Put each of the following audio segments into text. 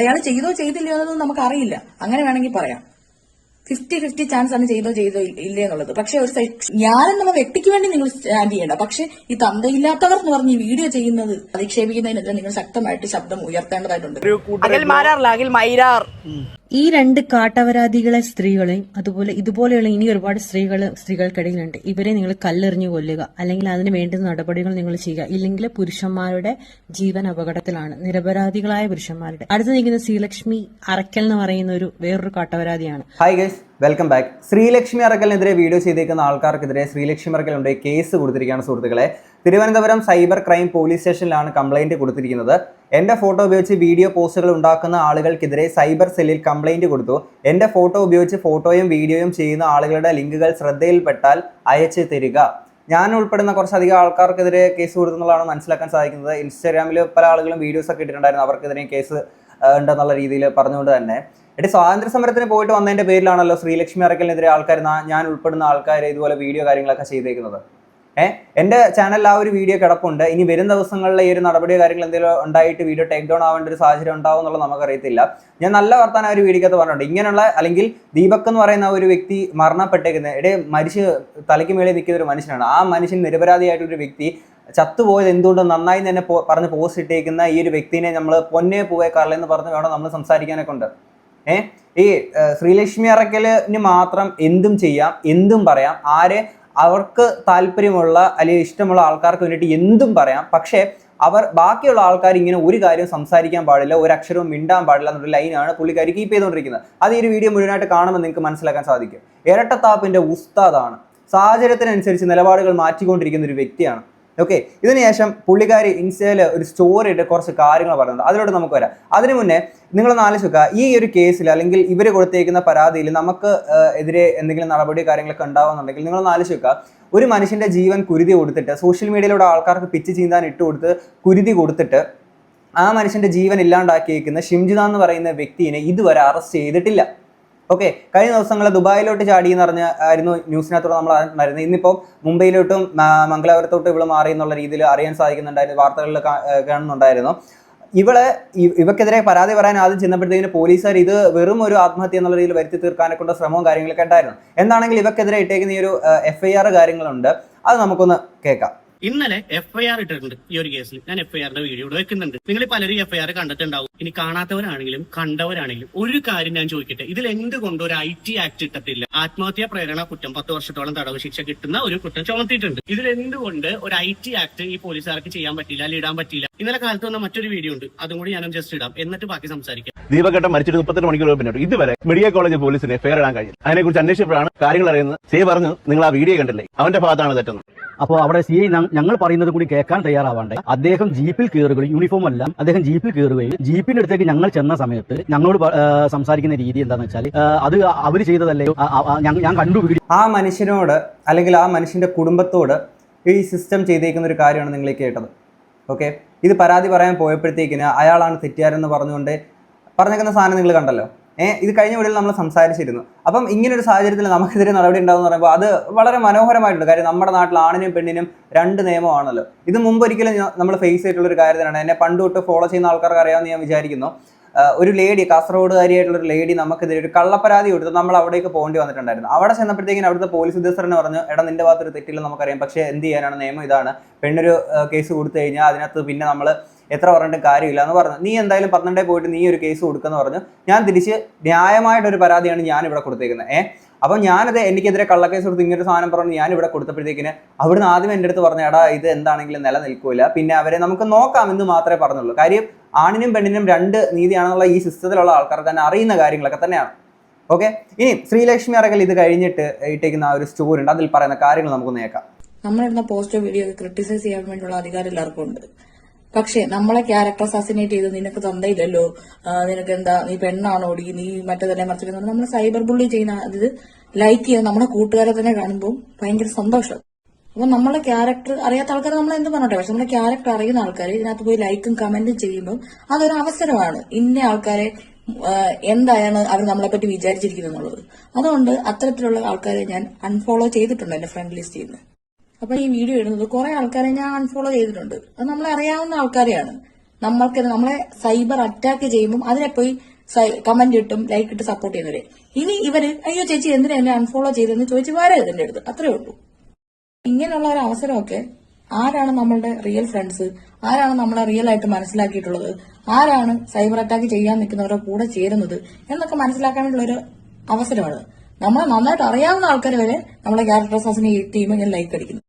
അയാൾ ചെയ്തോ ചെയ്തില്ലയോ എന്നൊന്നും നമുക്ക് അറിയില്ല. അങ്ങനെ വേണമെങ്കിൽ പറയാം. 50-50 ചാൻസ് ആണ് ചെയ്തോ ഇല്ലേ എന്നുള്ളത്. പക്ഷെ ഒരു ഞാനെന്നുള്ള വ്യക്തിക്ക് വേണ്ടി നിങ്ങൾ സ്റ്റാൻഡ് ചെയ്യണ്ട. പക്ഷെ ഈ തന്തയില്ലാത്തവർ എന്ന് പറഞ്ഞ് ഈ വീഡിയോ ചെയ്യുന്നത് അധിക്ഷേപിക്കുന്നതിനെതിരെ നിങ്ങൾ ശക്തമായിട്ട് ശബ്ദം ഉയർത്തേണ്ടതായിട്ടുണ്ട്. ഈ രണ്ട് കാട്ടപരാധികളെ സ്ത്രീകളെയും അതുപോലെ ഇതുപോലെയുള്ള ഇനി ഒരുപാട് സ്ത്രീകൾക്കിടയിലുണ്ട്. ഇവരെ നിങ്ങൾ കല്ലെറിഞ്ഞു കൊല്ലുക, അല്ലെങ്കിൽ അതിന് വേണ്ടുന്ന നടപടികൾ നിങ്ങൾ ചെയ്യുക. ഇല്ലെങ്കിൽ പുരുഷന്മാരുടെ ജീവൻ അപകടത്തിലാണ്, നിരപരാധികളായ പുരുഷന്മാരുടെ. അടുത്ത് നിൽക്കുന്ന ശ്രീലക്ഷ്മി അറക്കൽ എന്ന് പറയുന്ന വേറൊരു കാട്ടപരാധിയാണ്. Hi guys, welcome back. Sreelakshmi അറക്കലിനെതിരെ വീഡിയോ ചെയ്തേക്കുന്ന ആൾക്കാർക്കെതിരെ ശ്രീലക്ഷ്മി അറക്കലുണ്ട് കേസ് കൊടുത്തിരിക്കുകയാണ് സുഹൃത്തുക്കളെ. തിരുവനന്തപുരം സൈബർ ക്രൈം പോലീസ് സ്റ്റേഷനിലാണ് കംപ്ലൈന്റ് കൊടുത്തിരിക്കുന്നത്. എന്റെ ഫോട്ടോ ഉപയോഗിച്ച് വീഡിയോ പോസ്റ്റുകൾ ഉണ്ടാക്കുന്ന ആളുകൾക്കെതിരെ സൈബർ സെല്ലിൽ കംപ്ലൈന്റ് കൊടുത്തു. എന്റെ ഫോട്ടോ ഉപയോഗിച്ച് ഫോട്ടോയും വീഡിയോയും ചെയ്യുന്ന ആളുകളുടെ ലിങ്കുകൾ ശ്രദ്ധയിൽപ്പെട്ടാൽ അയച്ചു തരിക. ഞാൻ ഉൾപ്പെടുന്ന കുറച്ചധികം ആൾക്കാർക്കെതിരെ കേസ് കൊടുത്തുള്ളതാണ് മനസ്സിലാക്കാൻ സാധിക്കുന്നത്. ഇൻസ്റ്റാഗ്രാമിൽ പല ആളുകളും വീഡിയോസ് ഒക്കെ ഇട്ടിട്ടുണ്ടായിരുന്നു, അവർക്കെതിരെ കേസ് ഉണ്ടെന്നുള്ള രീതിയിൽ പറഞ്ഞുകൊണ്ട് തന്നെ. സ്വാതന്ത്ര്യ സമരത്തിന് പോയിട്ട് വന്നതിന്റെ പേരിലാണല്ലോ ശ്രീലക്ഷ്മി അറക്കലിനെതിരെ ആൾക്കാർ, ഞാൻ ഉൾപ്പെടുന്ന ആൾക്കാർ ഇതുപോലെ വീഡിയോ കാര്യങ്ങളൊക്കെ ചെയ്തേക്കുന്നത്. എന്റെ ചാനലിൽ ആ ഒരു വീഡിയോ കിടപ്പുണ്ട്. ഇനി വരും ദിവസങ്ങളിൽ ഈ ഒരു നടപടിയോ കാര്യങ്ങൾ എന്തെങ്കിലും ഉണ്ടായിട്ട് വീഡിയോ ടേക്ക് ഡൗൺ ആവേണ്ട ഒരു സാഹചര്യം ഉണ്ടാവും എന്നുള്ളത് നമുക്കറിയത്തില്ല. ഞാൻ നല്ല വർത്താനം ആ ഒരു വീഡിയോക്കകത്ത് പറഞ്ഞിട്ടുണ്ട്. ഇങ്ങനെയുള്ള അല്ലെങ്കിൽ ദീപക് എന്ന് പറയുന്ന ഒരു വ്യക്തി മരണപ്പെട്ടേക്കുന്നത് മരിച്ച് തലയ്ക്ക് മേളിൽ നിൽക്കുന്ന ഒരു മനുഷ്യനാണ്. ആ മനുഷ്യൻ നിരപരാധിയായിട്ടൊരു വ്യക്തി ചത്തുപോയത് എന്തുകൊണ്ട് നന്നായി തന്നെ പറഞ്ഞ് പോസ്റ്റ് ഇട്ടേക്കുന്ന ഈ ഒരു വ്യക്തിനെ നമ്മൾ പൊന്നേ പൂവേ കറലെന്ന് പറഞ്ഞ് വേണം നമ്മൾ സംസാരിക്കാനൊക്കെ ഉണ്ട്. ഈ ശ്രീലക്ഷ്മി അറക്കലിന് മാത്രം എന്തും ചെയ്യാം, എന്തും പറയാം, അവർക്ക് താല്പര്യമുള്ള അല്ലെങ്കിൽ ഇഷ്ടമുള്ള ആൾക്കാർക്ക് വേണ്ടിയിട്ട് എന്തും പറയാം. പക്ഷേ ബാക്കിയുള്ള ആൾക്കാർ ഇങ്ങനെ ഒരു കാര്യം സംസാരിക്കാൻ പാടില്ല, ഒരു അക്ഷരവും മിണ്ടാൻ പാടില്ല എന്നൊരു ലൈനാണ് പുള്ളിക്കാരി കീപ്പ് ചെയ്തുകൊണ്ടിരിക്കുന്നത്. അത് ഈ ഒരു വീഡിയോ മുഴുവനായിട്ട് കാണുമ്പോൾ നിങ്ങൾക്ക് മനസ്സിലാക്കാൻ സാധിക്കും. ഇരട്ടത്താപ്പിന്റെ ഉസ്താദാണ്, സാഹചര്യത്തിനനുസരിച്ച് നിലപാടുകൾ മാറ്റിക്കൊണ്ടിരിക്കുന്ന ഒരു വ്യക്തിയാണ്. ഓക്കെ, ഇതിനുശേഷം പുള്ളിക്കാരി ഇൻസ്റ്റയിൽ ഒരു സ്റ്റോറി ഇട്ട് കുറച്ച് കാര്യങ്ങൾ പറയുന്നുണ്ട്. അതിലോട്ട് നമുക്ക് വരാം. അതിനു മുന്നേ നിങ്ങളൊന്ന് ആലോചിക്കുക, ഈ ഒരു കേസിൽ അല്ലെങ്കിൽ ഇവർ കൊടുത്തേക്കുന്ന പരാതിയിൽ നമുക്ക് എതിരെ എന്തെങ്കിലും നടപടി കാര്യങ്ങളൊക്കെ ഉണ്ടാവുന്നുണ്ടെങ്കിൽ നിങ്ങളൊന്ന് ആലോചിക്കുക. ഒരു മനുഷ്യന്റെ ജീവൻ കുരുതി കൊടുത്തിട്ട് സോഷ്യൽ മീഡിയയിലൂടെ ആൾക്കാർക്ക് പിച്ച് ചീന്താൻ ഇട്ട് കൊടുത്ത് കുരുതി കൊടുത്തിട്ട് ആ മനുഷ്യന്റെ ജീവൻ ഇല്ലാണ്ടാക്കിയേക്കുന്ന ഷിംജിത എന്ന് പറയുന്ന വ്യക്തിയെ ഇതുവരെ അറസ്റ്റ് ചെയ്തിട്ടില്ല. ഓക്കെ, കഴിഞ്ഞ ദിവസങ്ങളിൽ ദുബായിലോട്ട് ചാടി എന്ന് ആയിരുന്നു ന്യൂസിനകത്തോടെ നമ്മൾ അറിഞ്ഞത്. ഇന്നിപ്പോൾ മുംബൈയിലോട്ടും മംഗലാപുരത്തോട്ടും ഇവള് മാറി എന്നുള്ള രീതിയിൽ അറിയാൻ സാധിക്കുന്നുണ്ടായിരുന്നു, വാർത്തകളിൽ കാണുന്നുണ്ടായിരുന്നു. ഇവക്കെതിരെ പരാതി പറയാൻ ആദ്യം ചെന്നപ്പോഴത്തേക്കിന് പോലീസുകാർ ഇത് വെറും ഒരു ആത്മഹത്യ എന്നുള്ള രീതിയിൽ വരുത്തി തീർക്കാനൊക്കെ ശ്രമവും കാര്യങ്ങളൊക്കെ ഉണ്ടായിരുന്നു. എന്താണെങ്കിൽ ഇവക്കെതിരെ ഇട്ടേക്കുന്ന ഈ ഒരു FIR കാര്യങ്ങളുണ്ട്, അത് നമുക്കൊന്ന് കേൾക്കാം. ഇന്നലെ FIR ഇട്ടിട്ടുണ്ട് ഈ ഒരു കേസിൽ. ഞാൻ FIRന്റെ വീഡിയോ ഇവിടെ വെക്കുന്നുണ്ട്. നിങ്ങൾ പലരും FIR കണ്ടിട്ടുണ്ടാവും. ഇനി കാണാത്തവരാണെങ്കിലും കണ്ടവരാണെങ്കിലും ഒരു കാര്യം ഞാൻ ചോദിക്കട്ടെ, ഇതിൽ എന്തുകൊണ്ട് ഒരു IT ആക്ട് ഇട്ടിട്ടില്ല? ആത്മഹത്യാ പ്രേരണ കുറ്റം 10 വർഷത്തോളം തടവ് ശിക്ഷ കിട്ടുന്ന ഒരു കുറ്റം ചുമത്തിയിട്ടുണ്ട്. ഇതിൽ എന്തുകൊണ്ട് ഒരു IT ആക്ട് ഈ പോലീസുകാർക്ക് ചെയ്യാൻ പറ്റില്ല, അല്ലെങ്കിൽ ഇടാൻ പറ്റില്ല? ഇന്നലെ കാലത്ത് വന്ന മറ്റൊരു വീഡിയോ ഉണ്ട്, അതും കൂടി ഞാനും ജസ്റ്റ് ഇടാം, എന്നിട്ട് ബാക്കി സംസാരിക്കാം. ദീപഘട്ടം മരിച്ചിട്ട് 38 മണിക്കൂർ പിന്നീട് ഇതുവരെ മെഡിക്കൽ കോളേജ് പോലീസിന് FIR ഇടാൻ കഴിഞ്ഞു. അതിനെക്കുറിച്ച് അന്വേഷിച്ചപ്പോഴാണ് കാര്യങ്ങൾ അറിയുന്നത്. സേ പറഞ്ഞു, നിങ്ങൾ ആ വീഡിയോ കണ്ടില്ലേ, അവന്റെ ഭാഗത്താണ് തെറ്റെന്ന്. അപ്പോൾ അവിടെ CI ഞങ്ങൾ പറയുന്നത് കൂടി കേൾക്കാൻ തയ്യാറാവാണ്ടേ അദ്ദേഹം ജീപ്പിൽ കയറുകയും യൂണിഫോം അല്ല അദ്ദേഹം ജീപ്പിൽ കയറുകയും ജീപ്പിന്റെ അടുത്തേക്ക് ഞങ്ങൾ ചെന്ന സമയത്ത് ഞങ്ങളോട് സംസാരിക്കുന്ന രീതി എന്താണെന്ന് വെച്ചാൽ അത് അവർ ചെയ്തതല്ലേ, ഞാൻ കണ്ടു. ആ മനുഷ്യനോട് അല്ലെങ്കിൽ ആ മനുഷ്യന്റെ കുടുംബത്തോട് ഈ സിസ്റ്റം ചെയ്തേക്കുന്ന ഒരു കാര്യമാണ് നിങ്ങൾ കേട്ടത്. ഓക്കെ, ഇത് പരാതി പറയാൻ പോയപ്പോഴത്തേക്കിന് അയാളാണ് തെറ്റുകാരെന്ന് പറഞ്ഞുകൊണ്ട് പറഞ്ഞേക്കുന്ന സാധനം നിങ്ങൾ കണ്ടല്ലോ. ഇത് കഴിഞ്ഞ വീഡിയോയിൽ നമ്മൾ സംസാരിച്ചിരുന്നു. അപ്പം ഇങ്ങനൊരു സാഹചര്യത്തിൽ നമുക്കെതിരെ നടപടി ഉണ്ടാവും എന്ന് പറയുമ്പോൾ അത് വളരെ മനോഹരമായിട്ടുണ്ട്. കാര്യം നമ്മുടെ നാട്ടിൽ ആണിനും പെണ്ണിനും 2 നിയമമാണല്ലോ. ഇത് മുമ്പ് ഒരിക്കലും നമ്മൾ ഫേസ് ചെയ്തിട്ടുള്ള ഒരു കാര്യം തന്നെയാണ്. എന്നെ പണ്ട് തൊട്ട് ഫോളോ ചെയ്യുന്ന ആൾക്കാർക്ക് അറിയാമെന്ന് ഞാൻ വിചാരിക്കുന്നു. ഒരു ലേഡി, കാസർഗോഡുകാരിയായിട്ടുള്ള ഒരു ലേഡി നമുക്കെതിരെ ഒരു കള്ളപ്പരാതി കൊടുത്ത് നമ്മൾ അവിടേക്ക് പോകേണ്ടി വന്നിട്ടുണ്ടായിരുന്നു. അവിടെ ചെന്നപ്പോഴത്തേക്കും അവിടുത്തെ പോലീസ് ഉദ്യോഗസ്ഥരനെ പറഞ്ഞു, എടാ നിന്റെ ഭാഗത്തൊരു തെറ്റില്ലെന്ന് നമുക്കറിയാം, പക്ഷേ എന്ത് ചെയ്യാനാണ്, നിയമം ഇതാണ്, പെണ്ണൊരു കേസ് കൊടുത്തു കഴിഞ്ഞാൽ അതിനകത്ത് പിന്നെ നമ്മൾ എത്ര പറഞ്ഞിട്ട് കാര്യമില്ല എന്ന് പറഞ്ഞു. നീ എന്തായാലും 12 പോയിട്ട് നീ ഒരു കേസ് കൊടുക്കുമെന്ന് പറഞ്ഞു. ഞാൻ തിരിച്ച് ന്യായമായിട്ടൊരു പരാതിയാണ് ഞാൻ ഇവിടെ കൊടുത്തേക്കുന്നത്. അപ്പം ഞാനത് എനിക്കെതിരെ കള്ളക്കേസ് കൊടുത്ത് ഇങ്ങനൊരു സാധനം പറഞ്ഞു ഞാൻ ഇവിടെ കൊടുത്തപ്പോഴത്തേക്കിന് അവിടുന്ന് ആദ്യം എൻ്റെ അടുത്ത് പറഞ്ഞു, എടാ ഇത് എന്താണെങ്കിലും നിലനിൽക്കില്ല, പിന്നെ അവരെ നമുക്ക് നോക്കാം എന്ന് മാത്രമേ പറഞ്ഞുള്ളൂ. കാര്യം ആണിനും പെണ്ണിനും 2 നീതിയാണെന്നുള്ള ഈ സിസ്റ്റത്തിലുള്ള ആൾക്കാർക്ക് തന്നെ അറിയുന്ന കാര്യങ്ങളൊക്കെ തന്നെയാണ്. ഓക്കെ, ഇനി ശ്രീലക്ഷ്മി അറക്കൽ ഇത് കഴിഞ്ഞിട്ട് ഇട്ടേക്കുന്ന ആ ഒരു സ്റ്റോറി ഉണ്ട്, അതിൽ പറയുന്ന കാര്യങ്ങൾ നമുക്ക് നോക്കാം. നമ്മളിടുന്ന പോസ്റ്റോ വീഡിയോ ക്രിട്ടിസൈസ് ചെയ്യാൻ വേണ്ടിയുള്ള അധികാരം എല്ലാവർക്കും ഉണ്ട്. പക്ഷെ നമ്മളെ ക്യാരക്ടർ അസാസിനേറ്റ് ചെയ്ത് നിനക്ക് തന്തയില്ലല്ലോ, നിനക്ക് എന്താ, നീ പെണ്ണാണോടി, നീ മറ്റേതന്നെ മറിച്ചിട്ട് നമ്മൾ സൈബർ ബുള്ളി ചെയ്യുന്ന അത് ലൈക്ക് ചെയ്യുന്ന നമ്മുടെ കൂട്ടുകാരെ തന്നെ കാണുമ്പോൾ ഭയങ്കര സന്തോഷം. അപ്പൊ നമ്മളെ ക്യാരക്ടർ അറിയാത്ത ആൾക്കാർ നമ്മൾ എന്ത് പറഞ്ഞോട്ടെ, പക്ഷെ നമ്മുടെ ക്യാരക്ടർ അറിയുന്ന ആൾക്കാർ ഇതിനകത്ത് പോയി ലൈക്കും കമന്റും ചെയ്യുമ്പോൾ അതൊരു അവസരമാണ്. ഇന്ന ആൾക്കാരെ എന്താണ് അവർ നമ്മളെ പറ്റി വിചാരിച്ചിരിക്കുന്നുള്ളത്. അതുകൊണ്ട് അത്തരത്തിലുള്ള ആൾക്കാരെ ഞാൻ അൺഫോളോ ചെയ്തിട്ടുണ്ട് എന്റെ ഫ്രണ്ട് ലിസ്റ്റിൽ നിന്ന്. അപ്പൊ ഈ വീഡിയോ ഇടുന്നത് കുറെ ആൾക്കാരെ ഞാൻ അൺഫോളോ ചെയ്തിട്ടുണ്ട്. അത് നമ്മളെ അറിയാവുന്ന ആൾക്കാരെയാണ്. നമ്മളെ സൈബർ അറ്റാക്ക് ചെയ്യുമ്പോൾ അതിനെ പോയി കമന്റ് ഇട്ടും ലൈക്ക് ഇട്ട് സപ്പോർട്ട് ചെയ്യുന്നവരെ ഇനി ഇവര് അയ്യോ ചേച്ചി എന്തിനാ എന്നെ അൺഫോളോ ചെയ്തെന്ന് ചോദിച്ച് വരരുത് എന്റെ അടുത്ത്. അത്രേ ഉള്ളൂ. ഇങ്ങനെയുള്ള ഒരു അവസരമൊക്കെ ആരാണ് നമ്മളുടെ റിയൽ ഫ്രണ്ട്സ്, ആരാണ് നമ്മളെ റിയൽ ആയിട്ട് മനസ്സിലാക്കിയിട്ടുള്ളത്, ആരാണ് സൈബർ അറ്റാക്ക് ചെയ്യാൻ നിൽക്കുന്നവരുടെ കൂടെ ചേരുന്നത് എന്നൊക്കെ മനസ്സിലാക്കാനുള്ള ഒരു അവസരമാണ്. നമ്മളെ നന്നായിട്ട് അറിയാവുന്ന ആൾക്കാർ വരെ നമ്മളെ ക്യാരക്ടർ അസാസിനേറ്റ് ചെയ്യുമ്പോൾ ഇങ്ങനെ ലൈക്ക് അടിക്കുന്നു.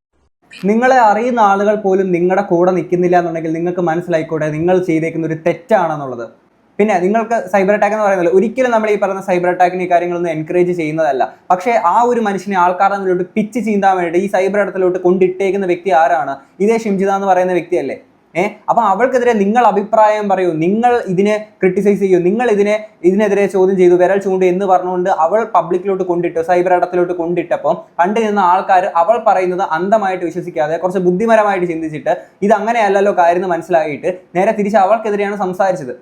നിങ്ങളെ അറിയുന്ന ആളുകൾ പോലും നിങ്ങളുടെ കൂടെ നിൽക്കുന്നില്ല എന്നുണ്ടെങ്കിൽ നിങ്ങൾക്ക് മനസ്സിലായിക്കൂടെ നിങ്ങൾ ചെയ്തേക്കുന്ന ഒരു തെറ്റാണെന്നുള്ളത്. പിന്നെ നിങ്ങൾക്ക് സൈബർ അറ്റാക്ക് എന്ന് പറയുന്നത് ഒരിക്കലും നമ്മൾ ഈ പറയുന്ന സൈബർ അറ്റാക്കിന് ഈ കാര്യങ്ങളൊന്നും എൻകറേജ് ചെയ്യുന്നതല്ല. പക്ഷേ ആ ഒരു മനുഷ്യനെ ആൾക്കാരുടെ മുന്നിലോട്ട് പിച്ച് ചീന്താൻ വേണ്ടി ഈ സൈബർ ഇടത്തിലോട്ട് കൊണ്ടിട്ടേക്കുന്ന വ്യക്തി ആരാണ്? ഇതേ ഷിംജിത എന്ന് പറയുന്ന വ്യക്തിയല്ലേ? അപ്പൊ അവൾക്കെതിരെ നിങ്ങൾ അഭിപ്രായം പറയൂ, നിങ്ങൾ ഇതിനെ ക്രിട്ടിസൈസ് ചെയ്യൂ, നിങ്ങൾ ഇതിനെതിരെ ചോദ്യം ചെയ്തു, വിരൽ ചൂണ്ടു എന്ന് പറഞ്ഞുകൊണ്ട് അവൾ പബ്ലിക്കിലോട്ട് കൊണ്ടിട്ടു, സൈബർ ഇടത്തിലോട്ട് കൊണ്ടിട്ടപ്പോൾ കണ്ടു നിന്ന ആൾക്കാർ അവൾ പറയുന്നത് അന്ധമായിട്ട് വിശ്വസിക്കാതെ കുറച്ച് ബുദ്ധിപരമായിട്ട് ചിന്തിച്ചിട്ട് ഇത് അങ്ങനെയല്ലല്ലോ കാര്യം മനസ്സിലാക്കിയിട്ട് നേരെ തിരിച്ച് അവൾക്കെതിരെയാണ് സംസാരിച്ചത്.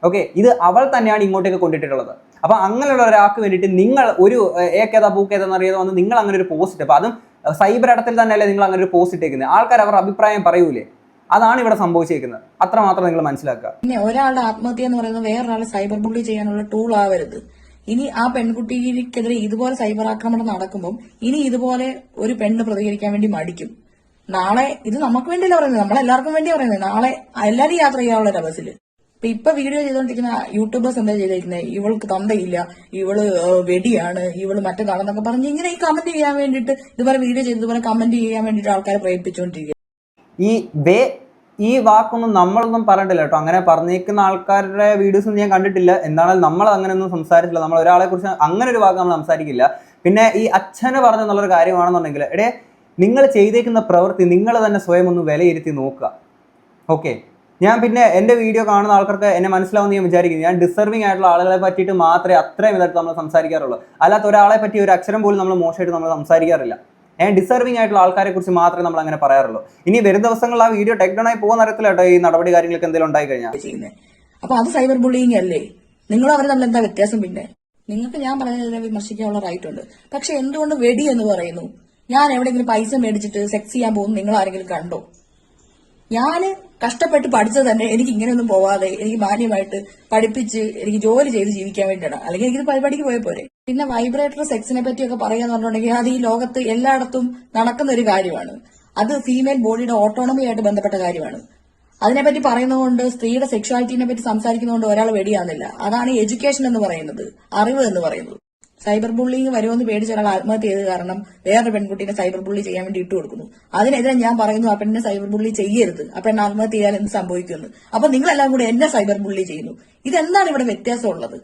ഓക്കെ, ഇത് അവൾ തന്നെയാണ് ഇങ്ങോട്ടേക്ക് കൊണ്ടിട്ടുള്ളത്. അപ്പൊ അങ്ങനെയുള്ള ഒരാൾക്ക് വേണ്ടിയിട്ട് നിങ്ങൾ ഒരു ഏക്കേതാ പൂക്കേതാന്ന് അറിയാതെ വന്ന് നിങ്ങൾ അങ്ങനെ ഒരു പോസ്റ്റ്, അപ്പൊ അതും സൈബർ ഇടത്തിൽ തന്നെയല്ലേ നിങ്ങൾ അങ്ങനെ ഒരു പോസ്റ്റ് ഇട്ടേക്കുന്നത്, ആൾക്കാർ അവരുടെ അഭിപ്രായം പറയൂലേ? അതാണ് ഇവിടെ സംഭവിച്ചേക്കുന്നത്. അത്രമാത്രം നിങ്ങൾ മനസ്സിലാക്കുക. പിന്നെ ഒരാളുടെ ആത്മഹത്യ എന്ന് പറയുന്നത് വേറൊരാളെ സൈബർ ബുള്ളി ചെയ്യാനുള്ള ടൂൾ ആവരുത്. ഇനി ആ പെൺകുട്ടിക്കെതിരെ ഇതുപോലെ സൈബർ ആക്രമണം നടക്കുമ്പോൾ ഇനി ഇതുപോലെ ഒരു പെണ്ണ് പ്രതികരിക്കാൻ വേണ്ടി മടിക്കും. നാളെ ഇത് നമുക്ക് വേണ്ടിയല്ല പറയുന്നത്, നമ്മളെല്ലാവർക്കും വേണ്ടി പറയുന്നത്. നാളെ എല്ലാവരും യാത്ര ചെയ്യാനുള്ള ഒരു ബസ്സിൽ ഇപ്പൊ വീഡിയോ ചെയ്തോണ്ടിരിക്കുന്ന യൂട്യൂബേഴ്സ് എന്താ ചെയ്തിരിക്കുന്നത്, ഇവൾക്ക് തന്തയില്ല, ഇവള് വെടിയാണ്, ഇവള് മറ്റേതാണെന്നൊക്കെ പറഞ്ഞ് ഇങ്ങനെ ഈ കമന്റ് ചെയ്യാൻ വേണ്ടിയിട്ട് ഇതുപോലെ വീഡിയോ ചെയ്തതുപോലെ കമന്റ് ചെയ്യാൻ വേണ്ടിയിട്ട് ആൾക്കാരെ പ്രേരിപ്പിച്ചുകൊണ്ടിരിക്കുക. ഈ വാക്കൊന്നും നമ്മളൊന്നും പറഞ്ഞിട്ടില്ല കേട്ടോ. അങ്ങനെ പറഞ്ഞേക്കുന്ന ആൾക്കാരുടെ വീഡിയോസ് ഞാൻ കണ്ടിട്ടില്ല. എന്താണെങ്കിലും നമ്മൾ അങ്ങനെയൊന്നും സംസാരിച്ചില്ല. നമ്മൾ ഒരാളെ കുറിച്ച് അങ്ങനെ ഒരു വാക്ക് നമ്മൾ സംസാരിക്കില്ല. പിന്നെ ഈ അച്ഛന് പറഞ്ഞെന്നുള്ളൊരു കാര്യമാണെന്നുണ്ടെങ്കിൽ നിങ്ങൾ ചെയ്തേക്കുന്ന പ്രവൃത്തി നിങ്ങൾ തന്നെ സ്വയം ഒന്ന് വിലയിരുത്തി നോക്കുക. ഓക്കെ, ഞാൻ പിന്നെ എൻ്റെ വീഡിയോ കാണുന്ന ആൾക്കാർക്ക് എന്നെ മനസ്സിലാവുമെന്ന് ഞാൻ വിചാരിക്കുന്നു. ഞാൻ ഡിസർവിംഗ് ആയിട്ടുള്ള ആളുകളെ പറ്റിയിട്ട് മാത്രമേ അത്രയും ഇതായിട്ട് നമ്മൾ സംസാരിക്കാറുള്ളൂ. അല്ലാത്ത ഒരാളെ പറ്റി ഒരു അക്ഷരം പോലും നമ്മൾ മോശമായിട്ട് നമ്മൾ സംസാരിക്കാറില്ല. ഡിസർവിംഗ് ആയിട്ടുള്ള ആൾക്കാരെ കുറിച്ച് മാത്രമേ നമ്മൾ അങ്ങനെ പറയാറുള്ളൂ. ഇനി വരും ദിവസങ്ങളിൽ ആ വീഡിയോ ടേക്ക് ഡൗൺ ആയി പോകുന്ന അറിയത്തില്ല കേട്ടോ, ഈ നടപടി കാര്യങ്ങൾക്ക് എന്തെങ്കിലും ഉണ്ടായി കഴിഞ്ഞാൽ. അപ്പൊ അത് സൈബർ ബുള്ളിങ് അല്ലേ? നിങ്ങൾ അവർ തമ്മിൽ എന്താ വ്യത്യാസം? പിന്നെ നിങ്ങൾക്ക് ഞാൻ പറഞ്ഞതിനെ വിമർശിക്കാനുള്ള റൈറ്റ് ഉണ്ട്. പക്ഷെ എന്തുകൊണ്ട് വെടി എന്ന് പറയുന്നു? ഞാൻ എവിടെയെങ്കിലും പൈസ മേടിച്ചിട്ട് സെക്സ് ചെയ്യാൻ പോകുന്നു നിങ്ങൾ ആരെങ്കിലും കണ്ടോ? ഞാന് കഷ്ടപ്പെട്ട് പഠിച്ചത് തന്നെ എനിക്ക് ഇങ്ങനെയൊന്നും പോവാതെ എനിക്ക് മാന്യമായിട്ട് പഠിപ്പിച്ച് എനിക്ക് ജോലി ചെയ്ത് ജീവിക്കാൻ വേണ്ടിയിട്ടാണ്. അല്ലെങ്കിൽ എനിക്ക് പരിപാടിക്ക് പോയ പോരെ. പിന്നെ വൈബ്രേറ്റർ സെക്സിനെ പറ്റിയൊക്കെ പറയാന്ന് പറഞ്ഞിട്ടുണ്ടെങ്കിൽ അത് ഈ ലോകത്ത് എല്ലായിടത്തും നടക്കുന്ന ഒരു കാര്യമാണ്. അത് ഫീമെയിൽ ബോഡിയുടെ ഓട്ടോണമിയായിട്ട് ബന്ധപ്പെട്ട കാര്യമാണ്. അതിനെപ്പറ്റി പറയുന്നതുകൊണ്ട് സ്ത്രീയുടെ സെക്ഷുവാലിറ്റിനെ പറ്റി സംസാരിക്കുന്നതുകൊണ്ട് ഒരാൾ വെടിയാകുന്നില്ല. അതാണ് എഡ്യൂക്കേഷൻ എന്ന് പറയുന്നത്, അറിവ് എന്ന് പറയുന്നത്. സൈബർ ബുള്ളിങ് വരുമെന്ന് പേടിച്ച ഒരാൾ ആത്മഹത്യ ചെയ്ത് കാരണം വേറൊരു പെൺകുട്ടിനെ സൈബർ ബുള്ളി ചെയ്യാൻ വേണ്ടി ഇട്ട് കൊടുക്കുന്നു. അതിനെതിരെ ഞാൻ പറയുന്നു ആ പെണ്ണിനെ സൈബർ ബുള്ളി ചെയ്യരുത്, ആ പെണ്ണ് ആത്മഹത്യ ചെയ്യാൻ എന്ത് സംഭവിക്കുന്നു? അപ്പൊ നിങ്ങളെല്ലാം കൂടെ എന്നെ സൈബർ ബുള്ളി ചെയ്യുന്നു. ഇതെന്താണ് ഇവിടെ വ്യത്യാസമുള്ളത്?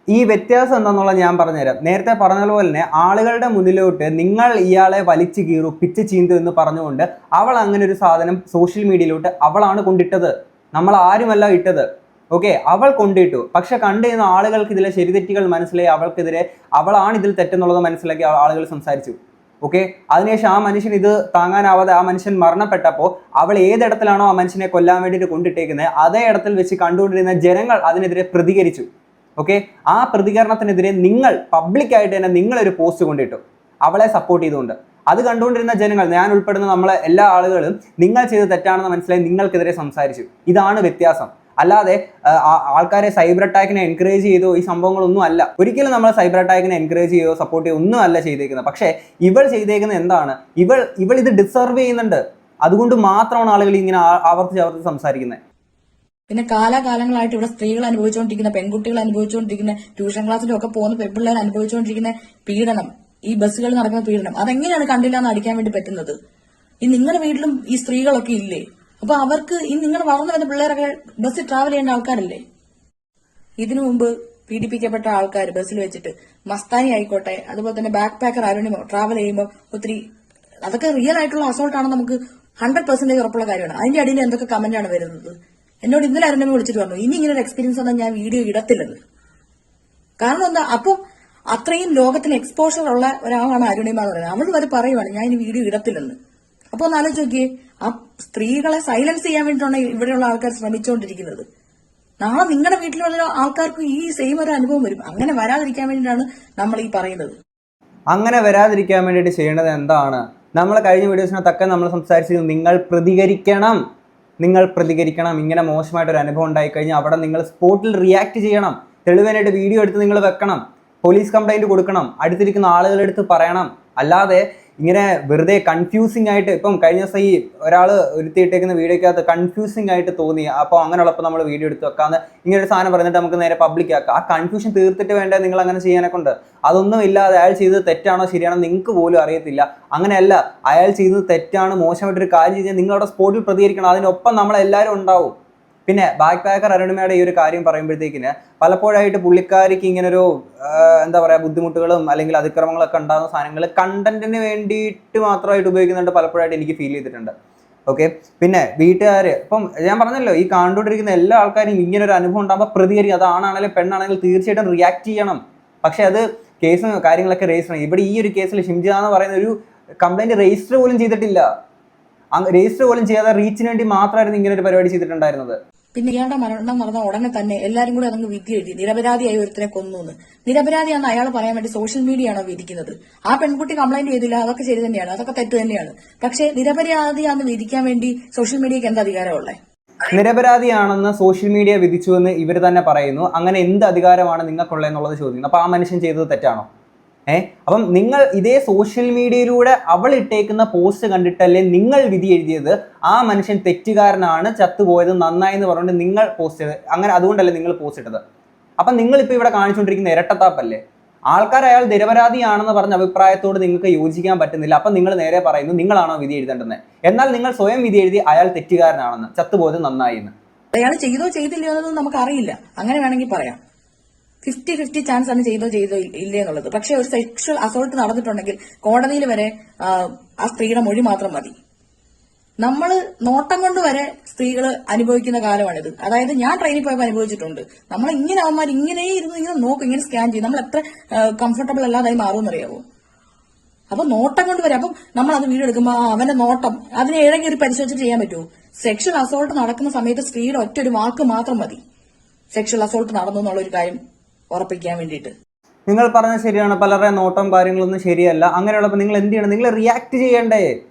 ഈ വ്യത്യാസം എന്താണെന്നുള്ളത് ഞാൻ പറഞ്ഞുതരാം. നേരത്തെ പറഞ്ഞതുപോലെ തന്നെ ആളുകളുടെ മുന്നിലോട്ട് നിങ്ങൾ ഇയാളെ വലിച്ചു കീറു, പിച്ച് ചീന്തു എന്ന് പറഞ്ഞുകൊണ്ട് അവൾ അങ്ങനെ ഒരു സാധനം സോഷ്യൽ മീഡിയയിലോട്ട് അവളാണ് കൊണ്ടിട്ടത്, നമ്മൾ ആരുമല്ല ഇട്ടത്. ഓക്കെ, അവൾ കൊണ്ടിട്ടു. പക്ഷെ കണ്ടുകഴിയുന്ന ആളുകൾക്ക് ഇതിലെ ശരിതെറ്റുകൾ മനസ്സിലായി, അവൾക്കെതിരെ അവളാണ് ഇതിൽ തെറ്റെന്നുള്ളത് മനസ്സിലാക്കി ആളുകൾ സംസാരിച്ചു. ഓക്കെ, അതിനുശേഷം ആ മനുഷ്യൻ ഇത് താങ്ങാനാവാതെ ആ മനുഷ്യൻ മരണപ്പെട്ടപ്പോൾ അവൾ ഏതിടത്തിലാണോ ആ മനുഷ്യനെ കൊല്ലാൻ വേണ്ടിയിട്ട് കൊണ്ടിട്ടേക്കുന്നത് അതേ ഇടത്തിൽ വെച്ച് കണ്ടുകൊണ്ടിരുന്ന ജനങ്ങൾ അതിനെതിരെ പ്രതികരിച്ചു. ഓക്കെ, ആ പ്രതികരണത്തിനെതിരെ നിങ്ങൾ പബ്ലിക്കായിട്ട് തന്നെ നിങ്ങളൊരു പോസ്റ്റ് കൊണ്ടിട്ടു അവളെ സപ്പോർട്ട് ചെയ്തുകൊണ്ട്. അത് കണ്ടുകൊണ്ടിരുന്ന ജനങ്ങൾ, ഞാൻ ഉൾപ്പെടുന്ന നമ്മളെ എല്ലാ ആളുകളും നിങ്ങൾ ചെയ്ത് തെറ്റാണെന്ന് മനസ്സിലായി നിങ്ങൾക്കെതിരെ സംസാരിച്ചു. ഇതാണ് വ്യത്യാസം. അല്ലാതെ ആൾക്കാരെ സൈബർ അറ്റാക്കിനെ എൻകറേജ് ചെയ്തോ ഈ സംഭവങ്ങളൊന്നും അല്ല. ഒരിക്കലും നമ്മൾ സൈബർ അറ്റാക്കിനെ എൻകറേജ് ചെയ്യോ സപ്പോർട്ട് ചെയ്യോ ഒന്നും അല്ല ചെയ്തേക്കുന്നത്. പക്ഷേ ഇവൾ ചെയ്തേക്കുന്നത് എന്താണ്? ഇവൾ ഇത് ഡിസർവ് ചെയ്യുന്നുണ്ട്. അതുകൊണ്ട് മാത്രമാണ് ആളുകൾ ഇങ്ങനെ ആവർത്തിച്ച് സംസാരിക്കുന്നത്. പിന്നെ കാലാകാലങ്ങളായിട്ട് ഇവിടെ സ്ത്രീകൾ അനുഭവിച്ചുകൊണ്ടിരിക്കുന്ന, പെൺകുട്ടികൾ അനുഭവിച്ചുകൊണ്ടിരിക്കുന്ന, ട്യൂഷൻ ക്ലാസ്സിലും ഒക്കെ പോകുന്ന പെൺപിള്ളേർ അനുഭവിച്ചുകൊണ്ടിരിക്കുന്ന പീഡനം, ഈ ബസ്സുകളിൽ നടക്കുന്ന പീഡനം, അതെങ്ങനെയാണ് കണ്ടില്ല എന്ന് അടിക്കാൻ വേണ്ടി പറ്റുന്നത്? ഈ നിങ്ങളുടെ വീട്ടിലും ഈ സ്ത്രീകളൊക്കെ ഇല്ലേ? അപ്പൊ അവർക്ക് ഈ നിങ്ങൾ വളർന്നു വരുന്ന പിള്ളേരൊക്കെ ബസ്സിൽ ട്രാവൽ ചെയ്യേണ്ട ആൾക്കാരല്ലേ? ഇതിനു മുമ്പ് പീഡിപ്പിക്കപ്പെട്ട ആൾക്കാർ ബസ്സിൽ വെച്ചിട്ട് മസ്താനി ആയിക്കോട്ടെ, അതുപോലെ തന്നെ ബാക്ക് പാക്കർ ആരോണിമോ ട്രാവൽ ചെയ്യുമ്പോൾ ഒത്തിരി അതൊക്കെ റിയൽ ആയിട്ടുള്ള അസോൾട്ട് ആണെന്ന് നമുക്ക് 100% ഉറപ്പുള്ള കാര്യമാണ്. അതിന്റെ അടിയിൽ എന്തൊക്കെ കമന്റ് ആണ് വരുന്നത്? എന്നോട് ഇന്നലെ അരുണിമ വിളിച്ചിട്ട് പറഞ്ഞു ഇനി ഇങ്ങനെ ഒരു എക്സ്പീരിയൻസ് വന്നാൽ ഞാൻ വീഡിയോ ഇടത്തില്ലെന്ന്. കാരണം എന്താ? അപ്പം അത്രയും ലോകത്തിന് എക്സ്പോഷർ ഉള്ള ഒരാളാണ് അരുണിമ എന്ന് പറയുന്നത്. അവൾ വരെ പറയുവാണ് ഞാൻ ഇനി വീഡിയോ ഇടത്തില്ലെന്ന്. അപ്പൊ ഒന്ന് ആലോചിച്ച് നോക്കിയേ, ആ സ്ത്രീകളെ സൈലൻസ് ചെയ്യാൻ വേണ്ടിയിട്ടാണ് ഇവിടെയുള്ള ആൾക്കാർ ശ്രമിച്ചുകൊണ്ടിരിക്കുന്നത്. നാളെ നിങ്ങളുടെ വീട്ടിലുള്ള ആൾക്കാർക്ക് ഈ സെയിം ഒരു അനുഭവം വരും. അങ്ങനെ വരാതിരിക്കാൻ വേണ്ടിയിട്ടാണ് നമ്മൾ ഈ പറയുന്നത്. അങ്ങനെ വരാതിരിക്കാൻ വേണ്ടിയിട്ട് ചെയ്യേണ്ടത് എന്താണ്? നമ്മൾ കഴിഞ്ഞ വീഡിയോസിനകത്തൊക്കെ നമ്മൾ സംസാരിച്ചിരുന്നു, നിങ്ങൾ പ്രതികരിക്കണം. നിങ്ങൾ പ്രതികരിക്കണം. ഇങ്ങനെ മോശമായിട്ടൊരു അനുഭവം ഉണ്ടായിക്കഴിഞ്ഞാൽ അവിടെ നിങ്ങൾ സ്പോട്ടിൽ റിയാക്ട് ചെയ്യണം. തെളിവാനായിട്ട് വീഡിയോ എടുത്ത് നിങ്ങൾ വെക്കണം. പോലീസ് കംപ്ലൈൻറ്റ് കൊടുക്കണം. അടുത്തിരിക്കുന്ന ആളുകളുടെ അടുത്ത് പറയണം. അല്ലാതെ ഇങ്ങനെ വെറുതെ കൺഫ്യൂസിങ് ആയിട്ട്, ഇപ്പം കഴിഞ്ഞ ദിവസം ഈ ഒരാൾ ഒരുത്തിയിട്ടേക്കുന്ന വീഡിയോക്കകത്ത് കൺഫ്യൂസിങ് ആയിട്ട് തോന്നി, അപ്പോൾ അങ്ങനെയുള്ളപ്പോൾ നമ്മൾ വീഡിയോ എടുത്ത് വെക്കാമെന്ന് ഇങ്ങനെ ഒരു സാധനം പറഞ്ഞിട്ട് നമുക്ക് നേരെ പബ്ലിക് ആക്കാം. ആ കൺഫ്യൂഷൻ തീർത്തിട്ട് വേണ്ടേ നിങ്ങൾ അങ്ങനെ ചെയ്യാനൊക്കെ ഉണ്ട്. അതൊന്നും ഇല്ലാതെ അയാൾ ചെയ്തത് തെറ്റാണോ ശരിയാണോ നിങ്ങൾക്ക് പോലും അറിയത്തില്ല. അങ്ങനെയല്ല, അയാൾ ചെയ്തത് തെറ്റാണ്, മോശമായിട്ടൊരു കാര്യം ചെയ്താൽ നിങ്ങളവിടെ സ്പോട്ടിൽ പ്രതികരിക്കണം. അതിനൊപ്പം നമ്മളെല്ലാവരും ഉണ്ടാവും. പിന്നെ ബാക്ക് പാക്കർ അരുണിമയുടെ ഈ ഒരു കാര്യം പറയുമ്പോഴത്തേക്കിന് പലപ്പോഴായിട്ട് പുള്ളിക്കാരിക്ക് ഇങ്ങനൊരു എന്താ പറയുക ബുദ്ധിമുട്ടുകളും അല്ലെങ്കിൽ അതിക്രമങ്ങളൊക്കെ ഉണ്ടാകുന്ന സാധനങ്ങൾ കണ്ടന്റിന് വേണ്ടിയിട്ട് മാത്രമായിട്ട് ഉപയോഗിക്കുന്നുണ്ട് പലപ്പോഴായിട്ട് എനിക്ക് ഫീൽ ചെയ്തിട്ടുണ്ട്. ഓക്കെ, പിന്നെ വീട്ടുകാർ ഇപ്പം ഞാൻ പറഞ്ഞല്ലോ, ഈ കണ്ടുകൊണ്ടിരിക്കുന്ന എല്ലാ ആൾക്കാരും ഇങ്ങനൊരു അനുഭവം ഉണ്ടാകുമ്പോൾ പ്രതികരിക്കും. അത് ആണാണെങ്കിലും പെണ്ണാണെങ്കിലും തീർച്ചയായിട്ടും റിയാക്ട് ചെയ്യണം. പക്ഷെ അത് കേസും കാര്യങ്ങളൊക്കെ രജിസ്റ്റർ ചെയ്യണം. ഇവിടെ ഈ ഒരു കേസിൽ ഷിംജ എന്ന് പറയുന്ന ഒരു കംപ്ലൈൻറ്റ് രജിസ്റ്റർ പോലും ചെയ്തിട്ടില്ല. രജിസ്റ്റർ പോലും ചെയ്യാതെ റീച്ചിന് വേണ്ടി മാത്രമായിരുന്നു ഇങ്ങനെ ഒരു പരിപാടി ചെയ്തിട്ടുണ്ടായിരുന്നത്. പിന്നെ ഇയാളുടെ മരണം നടന്ന ഉടനെ തന്നെ എല്ലാരും കൂടി അതങ്ങ് വിധി എഴുതി നിരപരാധിയായി ഒരുത്തരെ കൊന്നു. നിരപരാധിയാണെന്ന് അയാൾ പറയാൻ വേണ്ടി സോഷ്യൽ മീഡിയ ആണോ വിധിക്കുന്നത്? ആ പെൺകുട്ടി കംപ്ലൈന്റ് ചെയ്തില്ല, അതൊക്കെ ശരി തന്നെയാണ്, അതൊക്കെ തെറ്റ് തന്നെയാണ്. പക്ഷേ നിരപരാധിയാണെന്ന് വിധിക്കാൻ വേണ്ടി സോഷ്യൽ മീഡിയക്ക് എന്താ അധികാരമുള്ളത്? നിരപരാധിയാണെന്ന് സോഷ്യൽ മീഡിയ വിധിച്ചുവെന്ന് ഇവർ തന്നെ പറയുന്നു. അങ്ങനെ എന്ത് അധികാരമാണ് നിങ്ങൾക്കുള്ളതെന്നുള്ളത് ചോദിക്കുന്നു. അപ്പോൾ ആ മനുഷ്യൻ ചെയ്തത് തെറ്റാണോ? അപ്പം നിങ്ങൾ ഇതേ സോഷ്യൽ മീഡിയയിലൂടെ അവൾ ഇട്ടേക്കുന്ന പോസ്റ്റ് കണ്ടിട്ടല്ലേ നിങ്ങൾ വിധി എഴുതിയത് ആ മനുഷ്യൻ തെറ്റുകാരനാണ്, ചത്തുപോയത് നന്നായി എന്ന് പറഞ്ഞുകൊണ്ട് നിങ്ങൾ പോസ്റ്റ് ചെയ്തത്? അങ്ങനെ അതുകൊണ്ടല്ലേ നിങ്ങൾ പോസ്റ്റ് ഇട്ടത്? അപ്പം നിങ്ങളിപ്പോൾ ഇവിടെ കാണിച്ചുകൊണ്ടിരിക്കുന്ന ഇരട്ടത്താപ്പല്ലേ? ആൾക്കാർ അയാൾ നിരപരാധിയാണെന്ന് പറഞ്ഞ അഭിപ്രായത്തോട് നിങ്ങൾക്ക് യോജിക്കാൻ പറ്റുന്നില്ല. അപ്പം നിങ്ങൾ നേരെ പറയുന്നു നിങ്ങളാണോ വിധി എഴുതേണ്ടത്. എന്നാൽ നിങ്ങൾ സ്വയം വിധി എഴുതി അയാൾ തെറ്റുകാരനാണെന്ന്, ചത്തുപോയത് നന്നായി എന്ന്. അയാൾ ചെയ്തോ ചെയ്തില്ലയോ എന്നൊന്നും നമുക്കറിയില്ല. അങ്ങനെ വേണമെങ്കിൽ പറയാം. 50-50 ചാൻസ് ആണ് ചെയ്തോ ഇല്ലേ എന്നുള്ളത്. പക്ഷെ ഒരു സെക്ഷൽ അസോൾട്ട് നടന്നിട്ടുണ്ടെങ്കിൽ കോടതിയിൽ വരെ ആ സ്ത്രീയുടെ മൊഴി മാത്രം മതി. നമ്മൾ നോട്ടം കൊണ്ട് വരെ സ്ത്രീകൾ അനുഭവിക്കുന്ന കാലമാണിത്. അതായത് ഞാൻ ട്രെയിനിൽ പോയപ്പോൾ അനുഭവിച്ചിട്ടുണ്ട്. നമ്മൾ ഇങ്ങനെ അവന്മാർ ഇങ്ങനെ ഇരുന്ന് ഇങ്ങനെ നോക്കും, ഇങ്ങനെ സ്കാൻ ചെയ്യും. നമ്മൾ എത്ര കംഫർട്ടബിൾ അല്ലാതായി മാറുമെന്നറിയാവോ? അപ്പൊ നോട്ടം കൊണ്ട് വരെ. അപ്പം നമ്മൾ അത് വീഡിയോ എടുക്കുമ്പോൾ അവന്റെ നോട്ടം അതിനെ ഏതെങ്കിലും ഒരു പരിശോധിച്ചിട്ട് ചെയ്യാൻ പറ്റുമോ? സെക്ഷൽ അസോൾട്ട് നടക്കുന്ന സമയത്ത് സ്ത്രീയുടെ ഒറ്റ ഒരു വാക്ക് മാത്രം മതി സെക്ഷൽ അസോൾട്ട് നടന്നു എന്നുള്ള ഒരു കാര്യം ഉറപ്പിക്കാൻ വേണ്ടിയിട്ട്. നിങ്ങൾ പറഞ്ഞത് ശരിയാണ്, പലരുടെ നോട്ടം കാര്യങ്ങളൊന്നും ശരിയല്ല. അങ്ങനെയുള്ളപ്പോൾ നിങ്ങൾ എന്ത് ചെയ്യണം? നിങ്ങൾ റിയാക്ട് ചെയ്യണ്ടേ?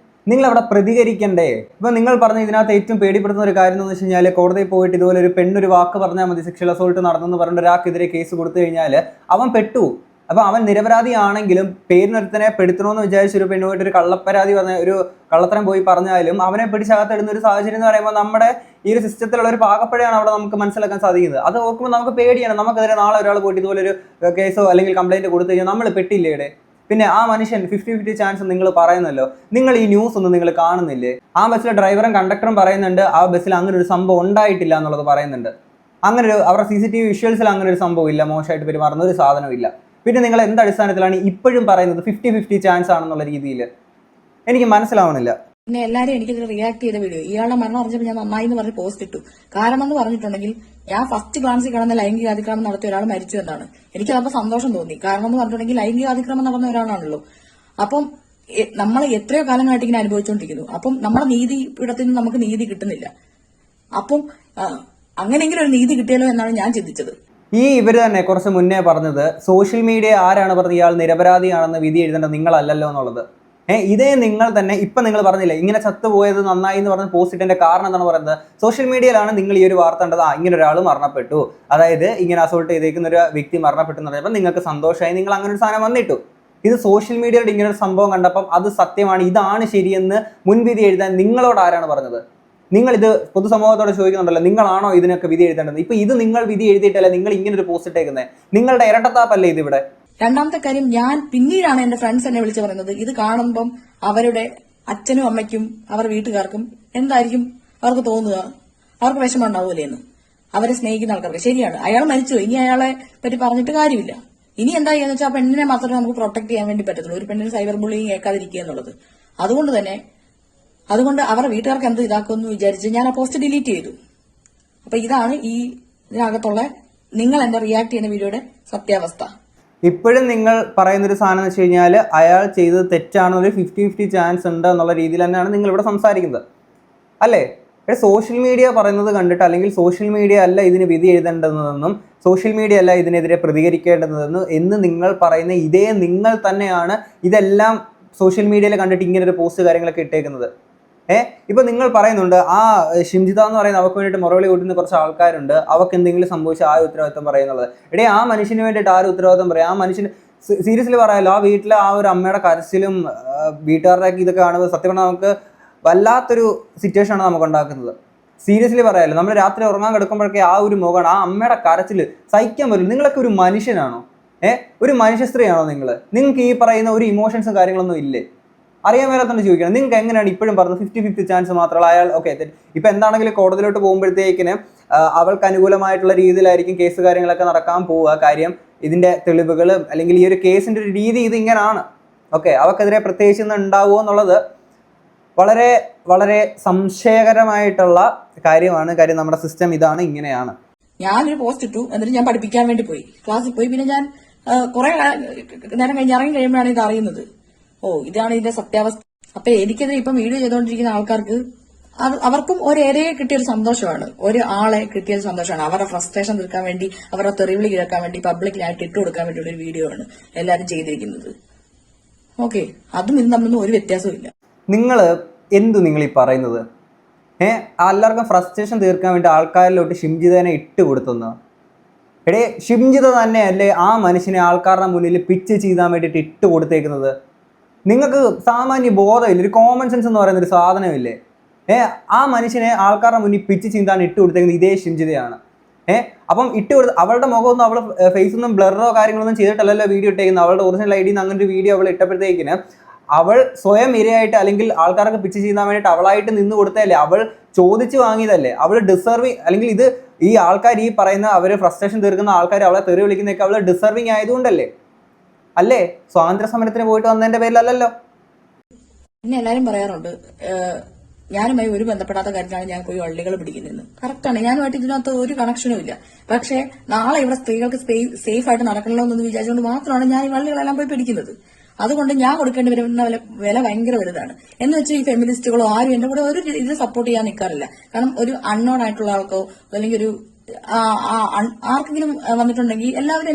നിങ്ങൾ അവിടെ പ്രതികരിക്കണ്ടേ? ഇപ്പം നിങ്ങൾ പറഞ്ഞ ഇതിനകത്ത് ഏറ്റവും പേടിപ്പെടുത്തുന്ന ഒരു കാര്യം എന്ന് വെച്ച് കഴിഞ്ഞാൽ, കോടതിയിൽ പോയിട്ട് ഇതുപോലെ ഒരു പെണ്ണൊരു വാക്ക് പറഞ്ഞാൽ മതി സെക്ഷൽ അസോൾട്ട് നടന്നെന്ന് പറഞ്ഞിട്ട് ഒരാൾക്കെതിരെ കേസ് കൊടുത്തു കഴിഞ്ഞാൽ അവൻ പെട്ടു. അപ്പം അവൻ നിരപരാധിയാണെങ്കിലും പേരിനൊരുത്തനെ പെടുത്തണമെന്ന് വിചാരിച്ചൊരു പെണ്ണുമായിട്ട് ഒരു കള്ളപ്പരാതി പറഞ്ഞ ഒരു കള്ളത്തരം പോയി പറഞ്ഞാലും അവനെ പിടിച്ചകത്തിടുന്ന ഒരു സാഹചര്യം എന്ന് പറയുമ്പോൾ നമ്മുടെ ഈ ഒരു സിസ്റ്റത്തിലുള്ള ഒരു പാകപ്പഴയാണ് അവിടെ നമുക്ക് മനസ്സിലാക്കാൻ സാധിക്കുന്നത്. അത് നോക്കുമ്പോൾ നമുക്ക് പേടിയാണ്. നമുക്കെതിരെ നാളെ ഒരാൾ പോയിട്ട് ഇതുപോലെ ഒരു കേസോ അല്ലെങ്കിൽ കംപ്ലൈന്റ് കൊടുത്തു കഴിഞ്ഞാൽ നമ്മൾ പെട്ടില്ലേ ഇവിടെ? പിന്നെ ആ മനുഷ്യൻ 50-50 ചാൻസ് നിങ്ങൾ പറയുന്നല്ലോ. നിങ്ങൾ ഈ ന്യൂസ് ഒന്നും നിങ്ങൾ കാണുന്നില്ലേ? ആ ബസ്സിലെ ഡ്രൈവറും കണ്ടക്ടറും പറയുന്നുണ്ട് ആ ബസ്സിൽ അങ്ങനെ ഒരു സംഭവം ഉണ്ടായിട്ടില്ല എന്നുള്ളത് പറയുന്നുണ്ട്. അങ്ങനെ ഒരു അവരുടെ CCTV വിഷ്വൽസിൽ അങ്ങനെ ഒരു സംഭവം ഇല്ല, മോശമായിട്ട് പെരുമാറുന്ന ഒരു സാധനമില്ല. പിന്നെ നിങ്ങൾ എന്ത് അടിസ്ഥാനത്തിലാണ് ഇപ്പോഴും പറയുന്നത് 50-50 ചാൻസ് ആണെന്നുള്ള രീതിയിൽ? എനിക്ക് മനസ്സിലാവണില്ല. പിന്നെ എല്ലാവരും എനിക്കിത് റിയാക്ട് ചെയ്ത വീഡിയോ, ഇയാളുടെ മരണം അറിഞ്ഞപ്പോൾ ഞാൻ നന്നായി എന്ന് പറഞ്ഞ് പോസ്റ്റ് ഇട്ടു. കാരണം എന്ന് പറഞ്ഞിട്ടുണ്ടെങ്കിൽ ഞാൻ ഫസ്റ്റ് ഗ്ലാൻസിൽ കാണുന്ന ലൈംഗിക അതിക്രമം നടത്തിയ ഒരാൾ മരിച്ചു എന്നാണ്. എനിക്കതപ്പോൾ സന്തോഷം തോന്നി. കാരണം എന്ന് പറഞ്ഞിട്ടുണ്ടെങ്കിൽ ലൈംഗിക അതിക്രമം നടന്ന ഒരാളാണല്ലോ. അപ്പം നമ്മൾ എത്രയോ കാലങ്ങളായിട്ട് ഇങ്ങനെ അനുഭവിച്ചുകൊണ്ടിരിക്കുന്നു. അപ്പം നമ്മുടെ നീതിപീഠത്തിൽ നിന്ന് നമുക്ക് നീതി കിട്ടുന്നില്ല. അപ്പം അങ്ങനെയെങ്കിലും ഒരു നീതി കിട്ടിയല്ലോ എന്നാണ് ഞാൻ ചിന്തിച്ചത്. ഇവർ തന്നെ കുറച്ച് മുന്നേ പറഞ്ഞത് സോഷ്യൽ മീഡിയ ആരാണ് പറഞ്ഞത് ഇയാൾ നിരപരാധിയാണെന്ന് വിധി എഴുതേണ്ടത് നിങ്ങളല്ലല്ലോ എന്നുള്ളത്. ഇതേ നിങ്ങൾ തന്നെ ഇപ്പം നിങ്ങൾ പറഞ്ഞില്ലേ ഇങ്ങനെ ചത്തുപോയത് നന്നായി എന്ന് പറഞ്ഞ് പോസ്റ്റ് ഇട്ടതിന്റെ കാരണം എന്താണ് പറയുന്നത്? സോഷ്യൽ മീഡിയയിലാണ് നിങ്ങൾ ഈ ഒരു വാർത്ത കണ്ടത്. ഇങ്ങനെ ഒരാൾ മരണപ്പെട്ടു, അതായത് ഇങ്ങനെ അസോൾട്ട് ചെയ്തേക്കുന്ന ഒരു വ്യക്തി മരണപ്പെട്ടു എന്ന് പറഞ്ഞപ്പോൾ നിങ്ങൾക്ക് സന്തോഷമായി, നിങ്ങൾ അങ്ങനെ ഒരു സാധനം വന്നിട്ടു. ഇത് സോഷ്യൽ മീഡിയയുടെ ഇങ്ങനെ ഒരു സംഭവം കണ്ടപ്പം അത് സത്യമാണ്, ഇതാണ് ശരിയെന്ന് മുൻവിധി എഴുതാൻ നിങ്ങളോട് ആരാണ് പറഞ്ഞത്? നിങ്ങൾ ഇത് പൊതുസമൂഹത്തോട് ചോദിക്കുന്നുണ്ടല്ലോ, നിങ്ങളാണോ ഇതിനൊക്കെ വിധി എഴുതേണ്ടത്? ഇപ്പൊ ഇത് നിങ്ങൾ വിധി എഴുതിയിട്ടല്ലേ നിങ്ങൾ ഇങ്ങനെ ഒരു പോസ്റ്റ് ഇട്ടേക്കുന്നത്? നിങ്ങളുടെ ഇരട്ടത്താപ്പല്ലേ ഇതിവിടെ? രണ്ടാമത്തെ കാര്യം, ഞാൻ പിന്നീടാണ് എന്റെ ഫ്രണ്ട്സ് എന്നെ വിളിച്ചു പറയുന്നത് ഇത് കാണുമ്പം അവരുടെ അച്ഛനും അമ്മയ്ക്കും അവരുടെ വീട്ടുകാർക്കും എന്തായിരിക്കും അവർക്ക് തോന്നുക, അവർക്ക് വിഷമം ഉണ്ടാവൂലേ എന്ന്. അവരെ സ്നേഹിക്കുന്ന ആൾക്കാർക്ക്. ശരിയാണ്, അയാൾ മരിച്ചു, ഇനി അയാളെ പറ്റി പറഞ്ഞിട്ട് കാര്യമില്ല. ഇനി എന്താ ചെയ്യാന്ന് വെച്ചാൽ ആ പെണ്ണിനെ മാത്രമേ നമുക്ക് പ്രൊട്ടക്ട് ചെയ്യാൻ വേണ്ടി പറ്റത്തുള്ളൂ, ഒരു പെണ്ണിന് സൈബർ ബുള്ളിങ് ഏൽക്കാതിരിക്കുക എന്നുള്ളത്. അതുകൊണ്ട് അവരുടെ വീട്ടുകാർക്ക് എന്ത് ഇതാക്കുമെന്ന് വിചാരിച്ച് ഞാൻ ആ പോസ്റ്റ് ഡിലീറ്റ് ചെയ്തു. അപ്പൊ ഇതാണ് ഇതിനകത്തുള്ള നിങ്ങൾ എന്നെ റിയാക്ട് ചെയ്യുന്ന വീഡിയോയുടെ സത്യാവസ്ഥ. ഇപ്പോഴും നിങ്ങൾ പറയുന്നൊരു സാധനം എന്ന് വെച്ച് കഴിഞ്ഞാൽ അയാൾ ചെയ്തത് തെറ്റാണെന്നൊരു 50-50 ചാൻസ് ഉണ്ട് എന്നുള്ള രീതിയിൽ തന്നെയാണ് നിങ്ങൾ ഇവിടെ സംസാരിക്കുന്നത് അല്ലേ? സോഷ്യൽ മീഡിയ പറയുന്നത് കണ്ടിട്ട്, അല്ലെങ്കിൽ സോഷ്യൽ മീഡിയ അല്ല ഇതിന് വിധി എഴുതേണ്ടതെന്നും സോഷ്യൽ മീഡിയ അല്ല ഇതിനെതിരെ പ്രതികരിക്കേണ്ടതെന്നും എന്ന് നിങ്ങൾ പറയുന്ന ഇതേ നിങ്ങൾ തന്നെയാണ് ഇതെല്ലാം സോഷ്യൽ മീഡിയയിൽ കണ്ടിട്ട് ഇങ്ങനെ ഒരു പോസ്റ്റ് കാര്യങ്ങളൊക്കെ ഇട്ടേക്കുന്നത്. ഇപ്പൊ നിങ്ങൾ പറയുന്നുണ്ട് ആ ഷിംജിത എന്ന് പറയുന്ന അവർക്ക് വേണ്ടിയിട്ട് മുറവിളി കൂട്ടുന്ന കുറച്ച് ആൾക്കാരുണ്ട്, അവർക്ക് എന്തെങ്കിലും സംഭവിച്ച ആ ഉത്തരവാദിത്വം പറയുന്നുള്ളത്. എടേ ആ മനുഷ്യന് വേണ്ടിയിട്ട് ആരും ഉത്തരവാദിത്വം പറയാം? ആ മനുഷ്യന് സീരിയസ്ലി പറയാമല്ലോ, ആ വീട്ടിലെ ആ ഒരു അമ്മയുടെ കരച്ചിലും വീട്ടുകാരുടെ ഇതൊക്കെ കാണുമ്പോൾ സത്യം പറഞ്ഞാൽ നമുക്ക് വല്ലാത്തൊരു സിറ്റുവേഷനാണ് നമുക്ക് ഉണ്ടാക്കുന്നത്. സീരിയസ്ലി പറയാമല്ലോ, നമ്മൾ രാത്രി ഉറങ്ങാൻ കിടക്കുമ്പോഴൊക്കെ ആ ഒരു മുഖമാണ്, ആ അമ്മയുടെ കരച്ചിൽ സഹിക്കാൻ പറ്റില്ല. നിങ്ങളൊക്കെ ഒരു മനുഷ്യനാണോ? ഒരു മനുഷ്യ സ്ത്രീയാണോ നിങ്ങൾ? നിങ്ങൾക്ക് ഈ പറയുന്ന ഒരു ഇമോഷൻസും കാര്യങ്ങളൊന്നും ഇല്ലേ? അറിയാൻ മേലാത്തോണ്ട് ചോദിക്കണം. നിങ്ങൾക്ക് എങ്ങനെയാണ് ഇപ്പോഴും പറഞ്ഞത് 50-50 ചാൻസ് മാത്രമല്ല അയാൾ ഓക്കെ ഇപ്പൊ എന്താണെങ്കിലും കോടതിയിലോട്ട് പോകുമ്പോഴത്തേക്കിന് അവൾക്ക് അനുകൂലമായിട്ടുള്ള രീതിയിലായിരിക്കും കേസ് കാര്യങ്ങളൊക്കെ നടക്കാൻ പോവുക. കാര്യം ഇതിന്റെ തെളിവുകൾ അല്ലെങ്കിൽ ഈ ഒരു കേസിന്റെ ഒരു രീതി ഇത് ഇങ്ങനെയാണ്. ഓക്കെ, അവർക്കെതിരെ പ്രത്യേകിച്ച് ഇന്ന് ഉണ്ടാവുമോ എന്നുള്ളത് വളരെ വളരെ സംശയകരമായിട്ടുള്ള കാര്യമാണ്. കാര്യം നമ്മുടെ സിസ്റ്റം ഇതാണ്, ഇങ്ങനെയാണ്. ഞാനൊരു പോസ്റ്റ് ഇട്ടു, എന്നിട്ട് ഞാൻ പഠിപ്പിക്കാൻ വേണ്ടി പോയി, ക്ലാസ്സിൽ പോയി. പിന്നെ ഞാൻ കുറെ നേരം കഴിഞ്ഞ് ഇറങ്ങി കഴിയുമ്പോഴാണ് ഇത് അറിയുന്നത്. ഇതാണ് ഇതിന്റെ സത്യാവസ്ഥ. അപ്പൊ എനിക്കെതിരെ ഇപ്പം വീഡിയോ ചെയ്തുകൊണ്ടിരിക്കുന്ന ആൾക്കാർക്ക് അവർക്കും ഒരു ഏരിയയെ കിട്ടിയ ഒരു സന്തോഷമാണ്, ഒരു ആളെ കിട്ടിയ ഒരു സന്തോഷമാണ്. അവരുടെ ഫ്രസ്ട്രേഷൻ തീർക്കാൻ വേണ്ടി, അവരുടെ തെറിവിളി കേൾക്കാൻ വേണ്ടി പബ്ലിക്കിനായിട്ട് ഇട്ട് കൊടുക്കാൻ വേണ്ടിയുള്ള ഒരു വീഡിയോ ആണ് എല്ലാവരും ചെയ്തിരിക്കുന്നത്. ഓക്കെ, അതും ഇതും തമ്മിലൊന്നും ഒരു വ്യത്യാസവും ഇല്ല. നിങ്ങൾ നിങ്ങൾ ഈ പറയുന്നത് എല്ലാവർക്കും ഫ്രസ്ട്രേഷൻ തീർക്കാൻ വേണ്ടി ആൾക്കാരിലോട്ട് ഷിംജിതനെ ഇട്ട് കൊടുത്തുന്ന ഷിംജിത തന്നെയല്ലേ ആ മനുഷ്യനെ ആൾക്കാരുടെ മുന്നിൽ പിച്ച് ചെയ്താൻ വേണ്ടിയിട്ട് ഇട്ട് കൊടുത്തേക്കുന്നത്? നിങ്ങൾക്ക് സാമാന്യ ബോധമില്ല, ഒരു കോമൺ സെൻസ് എന്ന് പറയുന്ന ഒരു സാധനമില്ലേ? ആ മനുഷ്യനെ ആൾക്കാരുടെ മുന്നിൽ പിച്ച് ചെയ്താൻ ഇട്ട് കൊടുത്തേക്കുന്നത് ഇതേ ഷിംജിതയാണ്. അപ്പം ഇട്ട് കൊടുത്ത് അവളുടെ മുഖമൊന്നും അവൾ ഫേസൊന്നും ബ്ലറോ കാര്യങ്ങളൊന്നും ചെയ്തിട്ടല്ലല്ലോ വീഡിയോ ഇട്ടേക്കുന്നത്. അവളുടെ ഒറിജിനൽ ഐഡിയിൽ നിന്ന് അങ്ങനെ ഒരു വീഡിയോ അവൾ ഇട്ടപ്പോഴത്തേക്കിന് അവൾ സ്വയം ഇരയായിട്ട് അല്ലെങ്കിൽ ആൾക്കാർക്ക് പിച്ച് ചെയ്യാൻ വേണ്ടിയിട്ട് അവളായിട്ട് നിന്ന് കൊടുത്തതല്ലേ, അവൾ ചോദിച്ചു വാങ്ങിയതല്ലേ, അവൾ ഡിസർവിങ് അല്ലെങ്കിൽ ഇത് ഈ ആൾക്കാർ ഈ പറയുന്ന അവർ ഫ്രസ്ട്രേഷൻ തീർക്കുന്ന ആൾക്കാർ അവളെ തെറി വിളിക്കുന്നതൊക്കെ അവൾ ഡിസർവിങ് ആയതുകൊണ്ടല്ലേ? അല്ലേ? സ്വാതന്ത്ര്യ സമരത്തിന് പോയിട്ട് വന്നതിന്റെ പേരിലല്ലല്ലോ. പിന്നെ എല്ലാരും പറയാറുണ്ട് ഞാനുമായി ഒരു ബന്ധപ്പെടാത്ത കാര്യത്തിലാണ് ഞാൻ പോയി വള്ളികൾ പിടിക്കുന്നതെന്ന്. കറക്റ്റാണ്, ഞാനുമായിട്ട് ഇതിനകത്ത് ഒരു കണക്ഷനും ഇല്ല. പക്ഷെ നാളെ ഇവിടെ സ്ത്രീകൾക്ക് സേഫ് ആയിട്ട് നടക്കണല്ലോ എന്ന് വിചാരിച്ചുകൊണ്ട് മാത്രമാണ് ഞാൻ ഈ വള്ളികളെല്ലാം പോയി പിടിക്കുന്നത്. അതുകൊണ്ട് ഞാൻ കൊടുക്കേണ്ടി വരുന്ന വില ഭയങ്കര വലുതാണ്. എന്ന് വെച്ചാൽ ഈ ഫെമിനിസ്റ്റുകളോ ആരും എന്റെ കൂടെ ഒരു ഇതിൽ സപ്പോർട്ട് ചെയ്യാൻ നിൽക്കാറില്ല. കാരണം ഒരു അൺനോൺ ആയിട്ടുള്ള ആൾക്കോ അല്ലെങ്കിൽ ഒരു ആർക്കെങ്കിലും വന്നിട്ടുണ്ടെങ്കിൽ എല്ലാവരും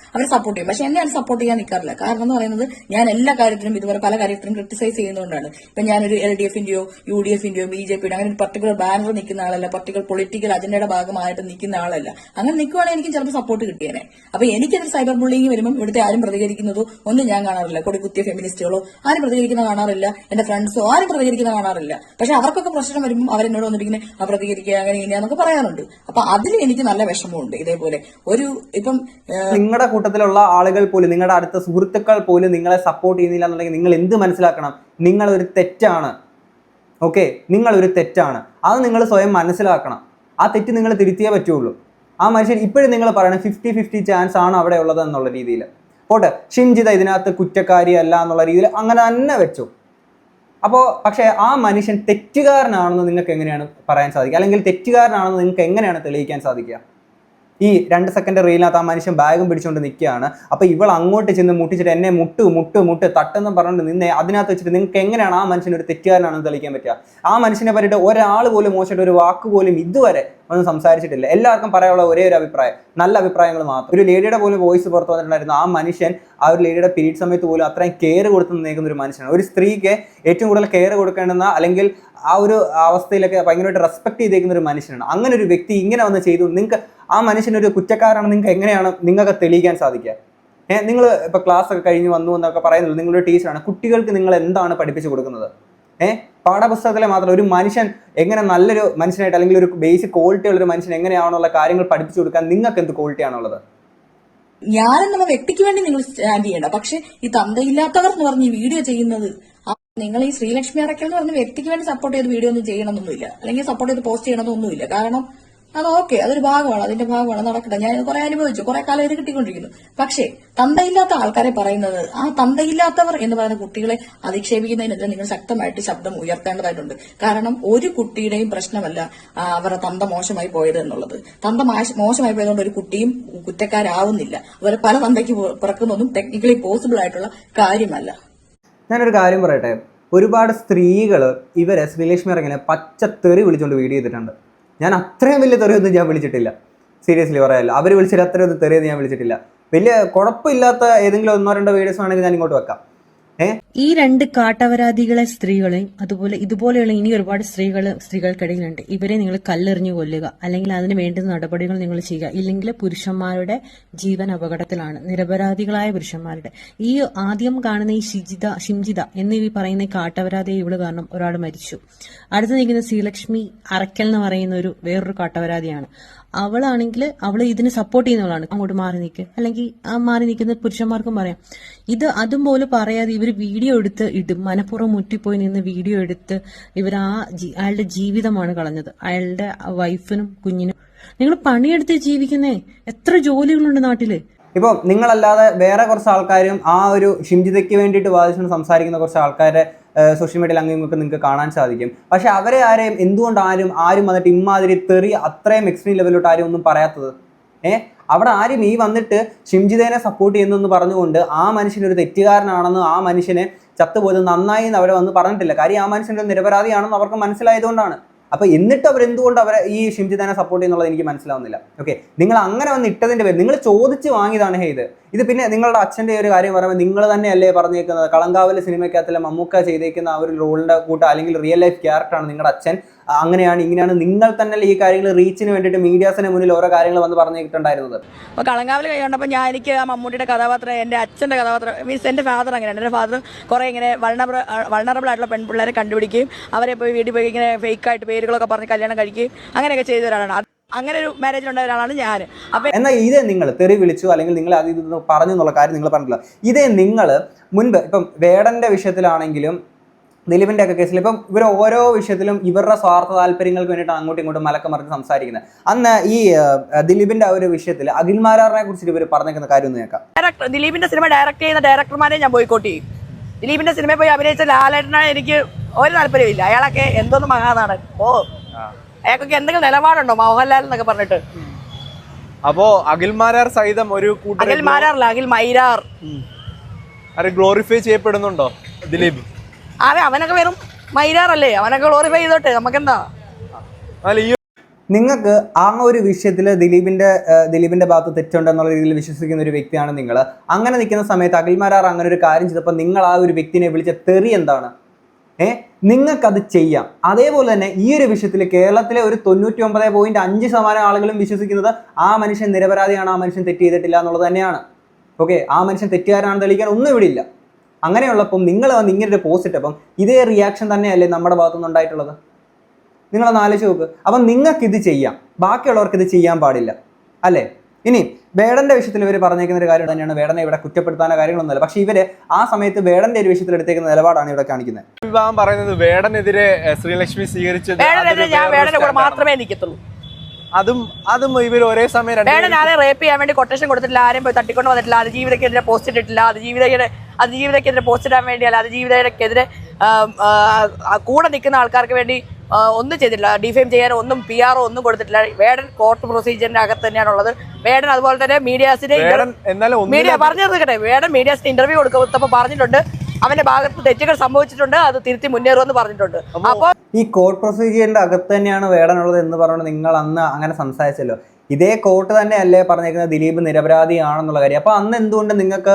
അവരെ സപ്പോർട്ട് ചെയ്യും. പക്ഷെ എന്നെ അത് സപ്പോർട്ട് ചെയ്യാൻ നിൽക്കാറില്ല. കാരണം എന്ന് പറയുന്നത് ഞാൻ എല്ലാ കാര്യത്തിലും ഇതുപോലെ പല കാര്യത്തിലും ക്രിട്ടിസൈസ് ചെയ്യുന്നതുകൊണ്ടാണ്. ഇപ്പൊ ഞാനൊരു LDFന്റെയോ UDFന്റെയോ BJPയുടെ അങ്ങനെ ഒരു പർട്ടിക്കുലർ ബാനർ നിൽക്കുന്ന ആളല്ല, പർട്ടിക്കുലർ പൊളിറ്റിക്കൽ അജണ്ടയുടെ ഭാഗമായിട്ട് നിൽക്കുന്ന ആളല്ല. അങ്ങനെ നിൽക്കുവാണെങ്കിൽ എനിക്ക് ചിലപ്പോൾ സപ്പോർട്ട് കിട്ടിയേനെ. അപ്പൊ എനിക്കതിൽ സൈബർ ബുള്ളിങ് വരുമ്പോൾ ഇവിടുത്തെ ആരും പ്രതികരിക്കുന്നതോ ഒന്നും ഞാൻ കാണാറില്ല. കൊടികുത്തിയ ഫെമിനിസ്റ്റുകളോ ആരും പ്രതികരിക്കുന്ന കാണാറില്ല, എന്റെ ഫ്രണ്ട്സോ ആരും പ്രതികരിക്കുന്ന കാണാറില്ല. പക്ഷെ അവർക്കൊക്കെ പ്രശ്നം വരുമ്പോൾ അവരെന്നോട് വന്നിട്ടിങ്ങനെ പ്രതികരിക്കുക അങ്ങനെ ഇങ്ങനെയാന്നൊക്കെ പറയാറുണ്ട്. അപ്പൊ അതിൽ എനിക്ക് നല്ല വിഷമമുണ്ട്. ഇതേപോലെ ഒരു ഇപ്പം നിങ്ങളുടെ കൂട്ടത്തിലുള്ള ആളുകൾ പോലും നിങ്ങളുടെ അടുത്ത സുഹൃത്തുക്കൾ പോലും നിങ്ങളെ സപ്പോർട്ട് ചെയ്യുന്നില്ല എന്നുണ്ടെങ്കിൽ നിങ്ങൾ എന്ത് മനസ്സിലാക്കണം? നിങ്ങളൊരു തെറ്റാണ്. ഓക്കെ, നിങ്ങളൊരു തെറ്റാണ്. അത് നിങ്ങൾ സ്വയം മനസ്സിലാക്കണം. ആ തെറ്റ് നിങ്ങൾ തിരുത്തിയേ പറ്റുള്ളൂ. ആ മനുഷ്യൻ ഇപ്പോഴും നിങ്ങൾ പറയണം 50-50 ചാൻസ് ആണ് അവിടെ ഉള്ളത് എന്നുള്ള രീതിയിൽ. പോട്ടെ, ഷിംജിത ഇതിനകത്ത് കുറ്റക്കാരിയല്ല എന്നുള്ള രീതിയിൽ അങ്ങനെ തന്നെ വെച്ചു. അപ്പോൾ പക്ഷേ ആ മനുഷ്യൻ തെറ്റുകാരനാണെന്ന് നിങ്ങൾക്ക് എങ്ങനെയാണ് പറയാൻ സാധിക്കുക? അല്ലെങ്കിൽ തെറ്റുകാരനാണെന്ന് നിങ്ങൾക്ക് എങ്ങനെയാണ് തെളിയിക്കാൻ സാധിക്കുക? ഈ 2 സെക്കൻഡ് റീലിനകത്ത് ആ മനുഷ്യൻ ബാഗും പിടിച്ചുകൊണ്ട് നിൽക്കുകയാണ്. അപ്പോൾ ഇവൾ അങ്ങോട്ട് ചെന്ന് മുട്ടിച്ചിട്ട് എന്നെ മുട്ട് തട്ടെന്ന് പറഞ്ഞുകൊണ്ട് നിന്നെ അതിനകത്ത് വെച്ചിട്ട് നിങ്ങൾക്ക് എങ്ങനെയാണ് ആ മനുഷ്യൻ ഒരു തെറ്റുകാരനാണെന്ന് തെളിയിക്കാൻ പറ്റുക? ആ മനുഷ്യനെ പറ്റിയിട്ട് ഒരാൾ പോലും മോശമായിട്ട് ഒരു വാക്ക് പോലും ഇതുവരെ ഒന്നും സംസാരിച്ചിട്ടില്ല. എല്ലാവർക്കും പറയാനുള്ള ഒരേ ഒരു അഭിപ്രായം, നല്ല അഭിപ്രായങ്ങൾ മാത്രം. ഒരു ലേഡിയുടെ പോലും വോയിസ് പുറത്ത് വന്നിട്ടുണ്ടായിരുന്നു. ആ മനുഷ്യൻ ആ ഒരു ലേഡിയുടെ പീരീഡ് സമയത്ത് പോലും അത്രയും കെയർ കൊടുത്ത് നിൽക്കുന്ന ഒരു മനുഷ്യനാണ്. ഒരു സ്ത്രീക്ക് ഏറ്റവും കൂടുതൽ കെയർ കൊടുക്കേണ്ടുന്ന അല്ലെങ്കിൽ ആ ഒരു അവസ്ഥയിലൊക്കെ ഭയങ്കരമായിട്ട് റെസ്പെക്ട് ചെയ്തേക്കുന്ന ഒരു മനുഷ്യനാണ്. അങ്ങനെ ഒരു വ്യക്തി ഇങ്ങനെ വന്ന് ചെയ്തു, നിങ്ങൾക്ക് ആ മനുഷ്യനൊരു കുറ്റക്കാരാണ് നിങ്ങൾക്ക് എങ്ങനെയാണ് നിങ്ങൾക്ക് തെളിയിക്കാൻ സാധിക്കുക? നിങ്ങൾ ഇപ്പോൾ ക്ലാസ് ഒക്കെ കഴിഞ്ഞ് വന്നു എന്നൊക്കെ പറയുന്നത് നിങ്ങളൊരു ടീച്ചറാണ്. കുട്ടികൾക്ക് നിങ്ങൾ എന്താണ് പഠിപ്പിച്ചു കൊടുക്കുന്നത്? പാഠപുസ്തകത്തിലെ മാത്രം ഒരു മനുഷ്യൻ എങ്ങനെ നല്ലൊരു മനുഷ്യനായിട്ട് അല്ലെങ്കിൽ ഒരു ബേസിക് ക്വാളിറ്റി ഉള്ളൊരു മനുഷ്യൻ എങ്ങനെയാണെന്നുള്ള കാര്യങ്ങൾ പഠിപ്പിച്ചു കൊടുക്കാൻ നിങ്ങൾക്ക് എന്ത് ക്വാളിറ്റി ആണുള്ളത്? ഞാനെന്നുള്ള വ്യക്തിക്ക് വേണ്ടി നിങ്ങൾ സ്റ്റാൻഡ് ചെയ്യണ്ട. പക്ഷെ ഈ തന്തയില്ലാത്തവർ എന്ന് പറഞ്ഞ് ഈ വീഡിയോ ചെയ്യുന്നത്, നിങ്ങൾ ഈ ശ്രീലക്ഷ്മി അറക്കൽ എന്ന് പറഞ്ഞ വ്യക്തിക്ക് വേണ്ടി സപ്പോർട്ട് ചെയ്ത് വീഡിയോ ഒന്നും ചെയ്യണമെന്നൊന്നുമില്ല, അല്ലെങ്കിൽ സപ്പോർട്ട് ചെയ്ത് പോസ്റ്റ് ചെയ്യണമെന്നൊന്നുമില്ല. കാരണം അത് ഓക്കെ, അതൊരു ഭാഗമാണ്, അതിന്റെ ഭാഗമാണ്, നടക്കട്ടെ. ഞാൻ കുറെ അനുഭവിച്ചു, കുറെ കാലം ഇത് കിട്ടിക്കൊണ്ടിരിക്കുന്നു. പക്ഷേ തന്തയില്ലാത്ത ആൾക്കാരെ പറയുന്നത്, ആ തന്തയില്ലാത്തവർ എന്ന് പറയുന്ന കുട്ടികളെ അധിക്ഷേപിക്കുന്നതിനെതിരെ നിങ്ങൾ ശക്തമായിട്ട് ശബ്ദം ഉയർത്തേണ്ടതായിട്ടുണ്ട്. കാരണം ഒരു കുട്ടിയുടെയും പ്രശ്നമല്ല അവരുടെ തന്ത മോശമായി പോയത് എന്നുള്ളത്. തന്ത മോശമായി പോയതുകൊണ്ട് ഒരു കുട്ടിയും കുറ്റക്കാരാവുന്നില്ല. അതുപോലെ പല തന്തയ്ക്ക് പിറക്കുന്നതൊന്നും ടെക്നിക്കലി പോസിബിൾ ആയിട്ടുള്ള കാര്യമല്ല. ഞാനൊരു കാര്യം പറയട്ടെ, ഒരുപാട് സ്ത്രീകൾ ഇവരെ ശ്രീലക്ഷ്മി അറക്കലിനെ പച്ചത്തെറി വിളിച്ചുകൊണ്ട് വീഡിയോ ചെയ്തിട്ടുണ്ട്. ഞാൻ അത്രയും വലിയ തെറിയൊന്നും ഞാൻ വിളിച്ചിട്ടില്ല, സീരിയസ്ലി പറയാമല്ലോ. അവർ വിളിച്ചിട്ട് അത്രയൊന്നും തെറിയൊന്നും ഞാൻ വിളിച്ചിട്ടില്ല. വലിയ കുഴപ്പമില്ലാത്ത ഏതെങ്കിലും 1-2 വീഡിയോസ് ആണെങ്കിൽ ഞാൻ ഇങ്ങോട്ട് വെക്കാം. ഈ രണ്ട് കാട്ടപരാധികളെ സ്ത്രീകളെയും അതുപോലെ ഇതുപോലെയുള്ള ഇനി ഒരുപാട് സ്ത്രീകൾക്കിടയിലുണ്ട്. ഇവരെ നിങ്ങൾ കല്ലെറിഞ്ഞു കൊല്ലുക, അല്ലെങ്കിൽ അതിന് വേണ്ടുന്ന നടപടികൾ നിങ്ങൾ ചെയ്യുക. ഇല്ലെങ്കിൽ പുരുഷന്മാരുടെ ജീവൻ അപകടത്തിലാണ്, നിരപരാധികളായ പുരുഷന്മാരുടെ. ഈ ആദ്യം കാണുന്ന ഈ ഷിംജിത എന്ന് ഈ പറയുന്ന ഈ കാട്ടപരാധിയെ ഇവള് കാരണം ഒരാൾ മരിച്ചു. അടുത്ത് നിൽക്കുന്ന ശ്രീലക്ഷ്മി അറക്കൽ എന്ന് പറയുന്ന വേറൊരു കാട്ടപരാധിയാണ്. അവളാണെങ്കിൽ അവള് ഇതിന് സപ്പോർട്ട് ചെയ്യുന്നവളാണ്. അങ്ങോട്ട് മാറി നിൽക്കുക, അല്ലെങ്കിൽ ആ മാറി നിൽക്കുന്ന പുരുഷന്മാർക്കും പറയാം. ഇത് അതും പോലും പറയാതെ ഇവർ വീഡിയോ എടുത്ത് ഇടും. മനഃപൂർവ്വം മുറ്റിപ്പോയി നിന്ന് വീഡിയോ എടുത്ത് ഇവർ അയാളുടെ ജീവിതമാണ് കളഞ്ഞത്, അയാളുടെ വൈഫിനും കുഞ്ഞിനും. നിങ്ങൾ പണിയെടുത്ത് ജീവിക്കുന്നേ, എത്ര ജോലികളുണ്ട് നാട്ടില്. ഇപ്പോൾ നിങ്ങളല്ലാതെ വേറെ കുറച്ച് ആൾക്കാരും ആ ഒരു ഷിംജിതയ്ക്ക് വേണ്ടിയിട്ട് വാദിച്ചുകൊണ്ട് സംസാരിക്കുന്ന കുറച്ച് ആൾക്കാരെ സോഷ്യൽ മീഡിയയിൽ അങ്ങ് നിങ്ങൾക്ക് കാണാൻ സാധിക്കും. പക്ഷെ അവരെ എന്തുകൊണ്ട് ആരും വന്നിട്ട് ഇമ്മാതിരി തെറി അത്രയും എക്സ്ട്രീം ലെവലിലോട്ട് ആരും ഒന്നും പറയാത്തത്? അവിടെ ആരും ഈ വന്നിട്ട് ഷിംജിതേനെ സപ്പോർട്ട് ചെയ്യുന്നെന്ന് പറഞ്ഞുകൊണ്ട് ആ മനുഷ്യനൊരു തെറ്റുകാരനാണെന്ന്, ആ മനുഷ്യനെ ചത്തുപോയത് നന്നായി എന്ന് അവരെ വന്ന് പറഞ്ഞിട്ടില്ല. കാര്യം ആ മനുഷ്യൻ്റെ നിരപരാധിയാണെന്ന് അവർക്ക് മനസ്സിലായതുകൊണ്ടാണ്. അപ്പോൾ എന്നിട്ട് അവരെന്തുകൊണ്ട് അവരെ ഈ ഷിംജിതേനെ സപ്പോർട്ട് ചെയ്യുന്നുള്ളത് എനിക്ക് മനസ്സിലാവുന്നില്ല. ഓക്കെ, നിങ്ങൾ അങ്ങനെ വന്ന് ഇട്ടതിൻ്റെ പേര് നിങ്ങൾ ചോദിച്ച് വാങ്ങിയതാണ് ഇത്. പിന്നെ നിങ്ങളുടെ അച്ഛൻ്റെ ഒരു കാര്യം പറയുമ്പോൾ നിങ്ങൾ തന്നെയല്ലേ പറഞ്ഞേക്കുന്നത്, കളങ്കാവൽ സിനിമയ്ക്കകത്തിലെ മമ്മൂക്ക ചെയ്തേക്കുന്ന ആ ഒരു റോളിൻ്റെ കൂട്ടം അല്ലെങ്കിൽ റിയൽ ലൈഫ് ക്യാരക്ടറാണ് നിങ്ങളുടെ അച്ഛൻ, അങ്ങനെയാണ് ഇങ്ങനെയാണ്, നിങ്ങൾ തന്നെ ഈ കാര്യങ്ങൾ റീച്ചിന് വേണ്ടിയിട്ട് മീഡിയാസിന് മുന്നിൽ ഓരോ കാര്യങ്ങൾ വന്ന് പറഞ്ഞിട്ടുണ്ടായിരുന്നത്. അപ്പോൾ കളങ്കാവൽ കണ്ടപ്പോൾ എനിക്ക് ആ മമ്മൂട്ടിയുടെ കഥാപാത്രം, എൻ്റെ അച്ഛൻ്റെ കഥാപാത്രം, മീൻസ് എൻ്റെ ഫാദർ അങ്ങനെയാണ്. എൻ്റെ ഫാദർ കുറേ ഇങ്ങനെ വൾണറബിൾ ആയിട്ടുള്ള പെൺപിള്ളേരെ കണ്ടുപിടിക്കുകയും അവരെ പോയി വീട്ടിൽ പോയി ഇങ്ങനെ ഫേക്കായിട്ട് പേരുകളൊക്കെ പറഞ്ഞ് കല്യാണം കഴിക്കുകയും അങ്ങനെയൊക്കെ ചെയ്ത ഒരാളാണ്. അങ്ങനെ ഒരു മാരേജിലുണ്ടായ ഒരാളാണ് ഞാൻ. അപ്പം എന്നാൽ ഇതേ നിങ്ങൾ തെറി വിളിച്ചു അല്ലെങ്കിൽ നിങ്ങൾ അത് ഇത് പറഞ്ഞു എന്നുള്ള കാര്യം നിങ്ങൾ പറഞ്ഞില്ല. ഇതേ നിങ്ങൾ മുൻപ് ഇപ്പം വേടൻ്റെ വിഷയത്തിലാണെങ്കിലും ദിലീപിൻ്റെ ഒക്കെ കേസിൽ ഇപ്പം ഇവർ ഓരോ വിഷയത്തിലും ഇവരുടെ സ്വാർത്ഥ താല്പര്യങ്ങൾക്ക് വേണ്ടിയിട്ട് അങ്ങോട്ടും ഇങ്ങോട്ടും മലക്കമറിച്ച് സംസാരിക്കുന്നത്. അന്ന് ഈ ദിലീപിൻ്റെ ആ ഒരു വിഷയത്തിൽ അഖിൽമാരാറിനെ കുറിച്ചിട്ട് ഇവർ പറഞ്ഞേക്കുന്ന കാര്യം ഒന്ന് കേൾക്കാം. ദിലീപിന്റെ സിനിമ ഡയറക്ട് ചെയ്യുന്ന ഡയറക്ടർമാരെ ഞാൻ ബോയ്ക്കോട്ട് ചെയ്യും. ദിലീപിന്റെ സിനിമയിൽ പോയി അഭിനയിച്ച ലാലേട്ടനാണ് എനിക്ക് ഒരു താല്പര്യമില്ല. അയാളൊക്കെ എന്തോന്ന് മഹാനാടൻ. അയാൾക്കൊക്കെ എന്തെങ്കിലും നിലപാടുണ്ടോ മോഹൻലാൽ എന്നൊക്കെ പറഞ്ഞിട്ട്? അപ്പോ അഖിൽമാരാർ സഹിതം ഒരു അഖിൽമാരാറില്ല, അഖിൽ മൈരാർ ഗ്ലോറിഫൈ ചെയ്യപ്പെടുന്നുണ്ടോ ദിലീപ്? അതെ, അവനൊക്കെ വെറും മൈരാറല്ലേ, അവനൊക്കെ ഗ്ലോറിഫൈ ചെയ്തോട്ടെ, നമുക്കെന്താ. നിങ്ങൾക്ക് ആ ഒരു വിഷയത്തിൽ ദിലീപിന്റെ ഭാഗത്ത് തെറ്റുണ്ടെന്നുള്ള രീതിയിൽ വിശ്വസിക്കുന്ന ഒരു വ്യക്തിയാണ് നിങ്ങൾ. അങ്ങനെ നിൽക്കുന്ന സമയത്ത് അഖിൽമാരാർ അങ്ങനെ ഒരു കാര്യം ചെയ്തപ്പോൾ നിങ്ങൾ ആ ഒരു വ്യക്തിനെ വിളിച്ച തെറി എന്താണ്? നിങ്ങൾക്കത് ചെയ്യാം. അതേപോലെ തന്നെ ഈ ഒരു വിഷയത്തിൽ കേരളത്തിലെ ഒരു 99.5% ആളുകളും വിശ്വസിക്കുന്നത് ആ മനുഷ്യൻ നിരപരാധിയാണ്, ആ മനുഷ്യൻ തെറ്റ് ചെയ്തിട്ടില്ല എന്നുള്ളത് തന്നെയാണ്. ഓക്കെ, ആ മനുഷ്യൻ തെറ്റുകാരാണെന്ന് തെളിയിക്കാൻ ഒന്നും ഇവിടെ ഇല്ല. അങ്ങനെയുള്ളപ്പം നിങ്ങൾ വന്ന് ഇങ്ങനൊരു പോസ്റ്റ് ഇട്ടപ്പം ഇതേ റിയാക്ഷൻ തന്നെയല്ലേ നമ്മുടെ ഭാഗത്തുനിന്ന് ഉണ്ടായിട്ടുള്ളത്? നിങ്ങളൊന്ന് ആലോചിച്ച് നോക്ക്. അപ്പം നിങ്ങൾക്കിത് ചെയ്യാം, ബാക്കിയുള്ളവർക്ക് ഇത് ചെയ്യാൻ പാടില്ല അല്ലേ? ഇനി വേടന്റെ വിഷയത്തിൽ ഇവർ പറഞ്ഞേക്കുന്ന ഒരു കാര്യം തന്നെയാണ്, വേടനെ ഇവിടെ കുറ്റപ്പെടുത്താനോ കാര്യങ്ങളൊന്നുമില്ല. പക്ഷെ ഇവര് ആ സമയത്ത് വേടന്റെ ഒരു വിഷയത്തിൽ എടുത്തേക്കുന്ന നിലപാടാണ് ഇവിടെ കാണിക്കുന്നത്. വിവാഹം പറയുന്നത് വേടനെതിരെ ശ്രീലക്ഷ്മി സ്വീകരിച്ചത് മാത്രമേ നിൽക്കത്തുള്ളൂ. അതും ഇവർ ഒരേ സമയം ആരെ റേപ്പ് ചെയ്യാൻ വേണ്ടി കൊട്ടേഷൻ കൊടുത്തിട്ടില്ല, ആരെയും പോയി തട്ടിക്കൊണ്ട് വന്നിട്ടില്ല, അതിജീവിതക്കെതിരെ പോസ്റ്റ് ഇട്ടിട്ടില്ല, അതിജീവിതക്കെതിരെ പോസ്റ്റ് ഇടാൻ വേണ്ടിയല്ല, അതിജീവിതക്കെതിരെ കൂടെ നിൽക്കുന്ന ആൾക്കാർക്ക് വേണ്ടി ഒന്നും ചെയ്തിട്ടില്ല, ഡിഫെയിം ചെയ്യാൻ ഒന്നും PR ഒന്നും കൊടുത്തിട്ടില്ല. വേടൻ കോർട്ട് പ്രൊസീജിയറിന്റെ അകത്ത് തന്നെയാണുള്ളത്. വേടൻ അതുപോലെ തന്നെ മീഡിയാസിന്റെ പറഞ്ഞു തീർക്കട്ടെ, വേടൻ മീഡിയാസിന്റെ ഇന്റർവ്യൂ കൊടുത്തപ്പോൾ പറഞ്ഞിട്ടുണ്ട് അവന്റെ ഭാഗത്ത് തെറ്റുകൾ സംഭവിച്ചിട്ടുണ്ട്, അത് തിരുത്തി മുന്നേറുമെന്ന് പറഞ്ഞിട്ടുണ്ട്. അപ്പോൾ ഈ കോർട്ട് പ്രൊസീജിയറിന്റെ അകത്ത് തന്നെയാണ് വേടനുള്ളത് എന്ന് പറഞ്ഞുകൊണ്ട് നിങ്ങൾ അന്ന് അങ്ങനെ സംസാരിച്ചല്ലോ. ഇതേ കോർട്ട് തന്നെയല്ലേ പറഞ്ഞേക്കുന്നത് ദിലീപ് നിരപരാധിയാണെന്നുള്ള കാര്യം. അപ്പോൾ അന്ന് എന്തുകൊണ്ട് നിങ്ങൾക്ക്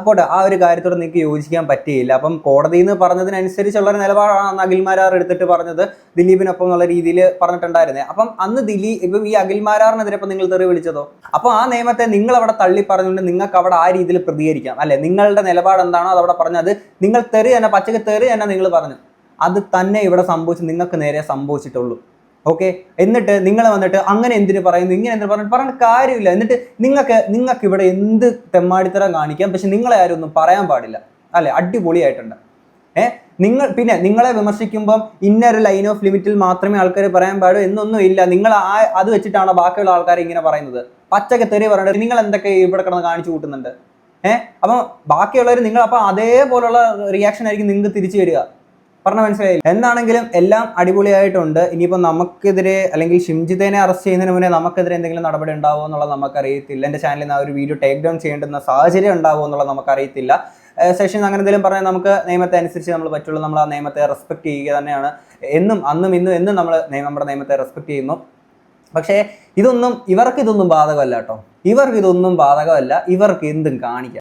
പോട്ടെ ആ ഒരു കാര്യത്തോട് നിങ്ങൾക്ക് യോജിക്കാൻ പറ്റിയില്ല? അപ്പം കോടതിയിൽ നിന്ന് പറഞ്ഞതിനനുസരിച്ചുള്ള ഒരു നിലപാടാണ് അന്ന് അഖിൽമാരാർ എടുത്തിട്ട് പറഞ്ഞത് ദിലീപിനൊപ്പം എന്നുള്ള രീതിയിൽ പറഞ്ഞിട്ടുണ്ടായിരുന്നത്. അപ്പം അന്ന് ഇപ്പം ഈ അഖിൽമാരാറിനെതിരെ ഇപ്പം നിങ്ങൾ തെറി വിളിച്ചതോ? അപ്പോൾ ആ നിയമത്തെ നിങ്ങൾ അവിടെ തള്ളി പറഞ്ഞുകൊണ്ട് നിങ്ങൾക്ക് അവിടെ ആ രീതിയിൽ പ്രതികരിക്കാം അല്ലെ? നിങ്ങളുടെ നിലപാട് എന്താണോ അതവിടെ പറഞ്ഞത്, നിങ്ങൾ തെറി തന്നെ പച്ചക്ക് തെറി തന്നെ നിങ്ങൾ പറഞ്ഞു. അത് തന്നെ ഇവിടെ സംഭവിച്ചു, നിങ്ങൾക്ക് നേരെ സംഭവിച്ചിട്ടുള്ളൂ. ഓക്കെ, എന്നിട്ട് നിങ്ങൾ വന്നിട്ട് അങ്ങനെ എന്തിനു പറയുന്നു, ഇങ്ങനെ എന്തിനു പറഞ്ഞ കാര്യമില്ല. എന്നിട്ട് നിങ്ങൾക്ക് ഇവിടെ എന്ത് തെമ്മാടിത്തരം കാണിക്കാം, പക്ഷെ നിങ്ങളെ ആരും ഒന്നും പറയാൻ പാടില്ല അല്ലെ? അടിപൊളിയായിട്ടുണ്ട്. നിങ്ങളെ വിമർശിക്കുമ്പം ഇന്നൊരു ലൈൻ ഓഫ് ലിമിറ്റിൽ മാത്രമേ ആൾക്കാർ പറയാൻ പാടൂ എന്നൊന്നും ഇല്ല. നിങ്ങൾ അത് വെച്ചിട്ടാണോ ബാക്കിയുള്ള ആൾക്കാർ ഇങ്ങനെ പറയുന്നത്? പച്ചക്ക് തെറി പറയേണ്ടത് നിങ്ങൾ എന്തൊക്കെ ഇവിടെ കിടന്ന് കാണിച്ചു കൂട്ടുന്നുണ്ട്? അപ്പം ബാക്കിയുള്ളവർ നിങ്ങൾ അപ്പം അതേപോലുള്ള റിയാക്ഷൻ ആയിരിക്കും നിങ്ങൾക്ക് തിരിച്ചു വരിക. പറഞ്ഞ മനസ്സിലായില്ല? എന്താണെങ്കിലും എല്ലാം അടിപൊളിയായിട്ടുണ്ട്. ഇനിയിപ്പോൾ നമുക്കെതിരെ അല്ലെങ്കിൽ ഷിംജിതേനെ അറസ്റ്റ് ചെയ്യുന്നതിന് മുന്നേ നമുക്കെതിരെ എന്തെങ്കിലും നടപടി ഉണ്ടാവുമോ എന്നുള്ളത് നമുക്കറിയത്തില്ല. എൻ്റെ ചാനലിൽ നിന്ന് ആ ഒരു വീഡിയോ ടേക്ക് ഡൗൺ ചെയ്യേണ്ടുന്ന സാഹചര്യം ഉണ്ടാവുമോ എന്നുള്ളത് നമുക്കറിയത്തില്ല. സെഷൻ അങ്ങനെ എന്തെങ്കിലും പറഞ്ഞാൽ നമുക്ക് നിയമത്തെ അനുസരിച്ച് നമ്മൾ പറ്റുള്ളൂ. നമ്മൾ ആ നിയമത്തെ റെസ്പെക്ട് ചെയ്യുക തന്നെയാണ് എന്നും അന്നും എന്നും നമ്മൾ നമ്മുടെ നിയമത്തെ റെസ്പെക്ട് ചെയ്യുന്നു. പക്ഷേ ഇതൊന്നും ബാധകമല്ല കേട്ടോ. ഇവർക്കിതൊന്നും ബാധകമല്ല. ഇവർക്ക് എന്തും കാണിക്കാം.